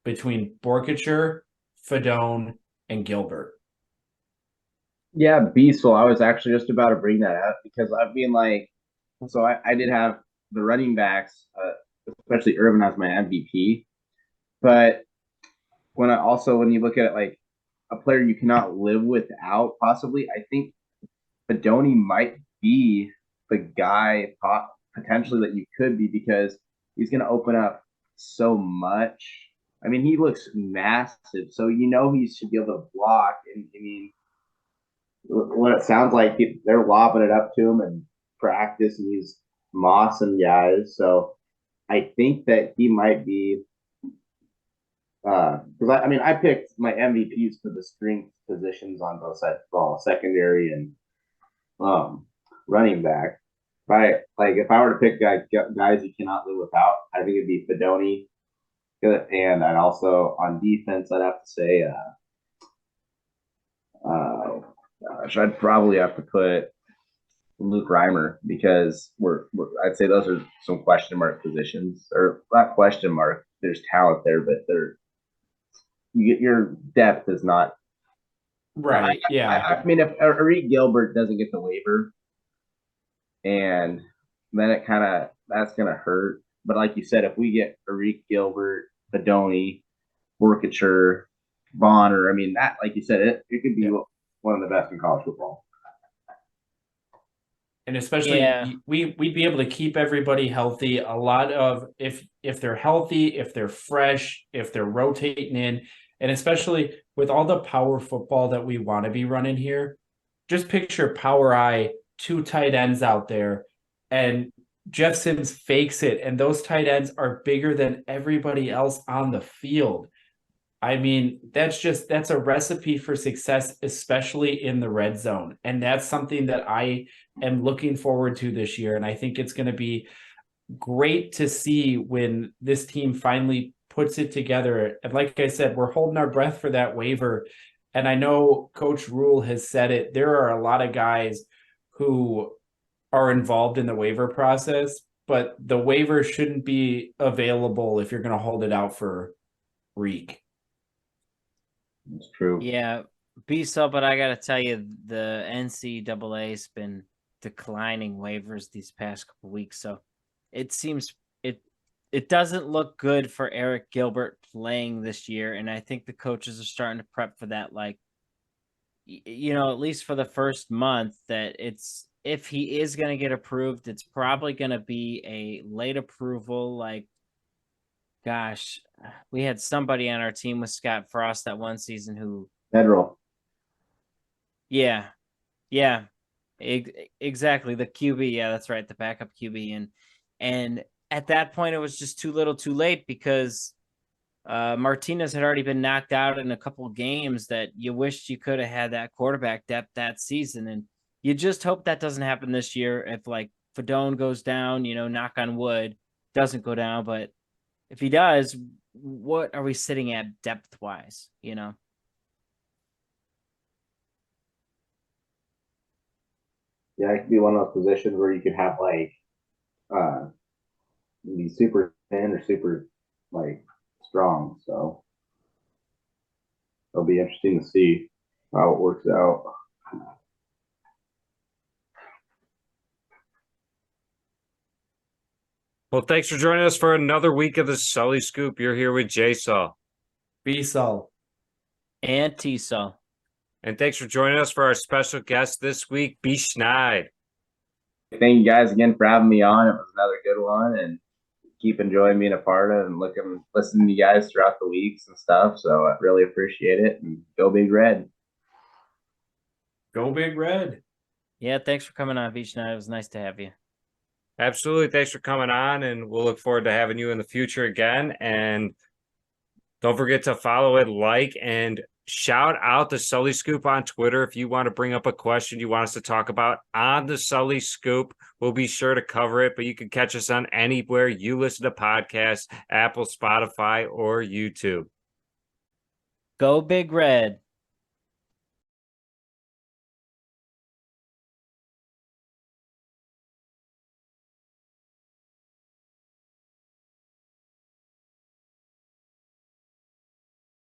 S4: between Borkacher, Fedone, and Gilbert.
S2: Yeah, Beasel. I was actually just about to bring that up because I've been so I did have the running backs, especially Irvin as my MVP. But when you look at it like a player you cannot live without, possibly, I think Fedoni might be the guy potentially that you could be because he's going to open up so much. I mean, he looks massive, so he should be able to block. And I mean, what it sounds like, they're lobbing it up to him in practice, and he's mossing guys. So I think that he might be. Because I picked my MVPs for the strength positions on both sides of the ball, secondary and running back. Right? If I were to pick guys you cannot live without, I think it'd be Fedoni. And I'd also on defense, I'd have to say, I'd probably have to put Luke Reimer because I'd say those are some question mark positions, or not question mark. There's talent there, but your depth is not
S4: right. Yeah.
S2: I mean, if Arik Gilbert doesn't get the waiver, and then that's gonna hurt. But like you said, if we get Arik Gilbert, Fedoni, Borkacher, Bonner, I mean that, like you said, it could be one of the best in college football.
S4: And especially we'd be able to keep everybody healthy. A lot of if they're healthy, if they're fresh, if they're rotating in, and especially with all the power football that we want to be running here, just picture power eye, 2 tight ends out there, and Jeff Sims fakes it, and those tight ends are bigger than everybody else on the field. I mean, that's a recipe for success, especially in the red zone. And that's something that I am looking forward to this year. And I think it's going to be great to see when this team finally puts it together. And like I said, we're holding our breath for that waiver. And I know Coach Rule has said it. There are a lot of guys who are involved in the waiver process, but the waiver shouldn't be available if you're going to hold it out for Reek.
S2: It's true.
S3: Yeah, B-Sub, but I got to tell you, the NCAA's been declining waivers these past couple weeks, so it seems it doesn't look good for Eric Gilbert playing this year, and I think the coaches are starting to prep for that, at least for the first month, that if he is going to get approved, it's probably going to be a late approval, Gosh, we had somebody on our team with Scott Frost that one season who,
S2: Federal.
S3: yeah, exactly, the QB. Yeah, that's right, the backup QB, and at that point it was just too little, too late because Martinez had already been knocked out in a couple games that you wished you could have had that quarterback depth that season, and you just hope that doesn't happen this year. If like Fedone goes down, knock on wood, doesn't go down, but if he does, what are we sitting at depth wise?
S2: Yeah, it could be one of those positions where you could have like be super thin or super like strong. So it'll be interesting to see how it works out.
S1: Well, thanks for joining us for another week of the Sully Scoop. You're here with J-Saw.
S4: B-Sol.
S3: And T-Saw.
S1: And thanks for joining us for our special guest this week, Bschneid.
S2: Thank you guys again for having me on. It was another good one, and keep enjoying being a part of and listening to you guys throughout the weeks and stuff. So I really appreciate it. And go Big Red.
S4: Go Big Red.
S3: Yeah, thanks for coming on, Bschneid. It was nice to have you.
S1: Absolutely. Thanks for coming on, and we'll look forward to having you in the future again. And don't forget to follow it, like, and shout out the Sully Scoop on Twitter. If you want to bring up a question you want us to talk about on the Sully Scoop, we'll be sure to cover it. But you can catch us on anywhere you listen to podcasts, Apple, Spotify, or YouTube.
S3: Go Big Red.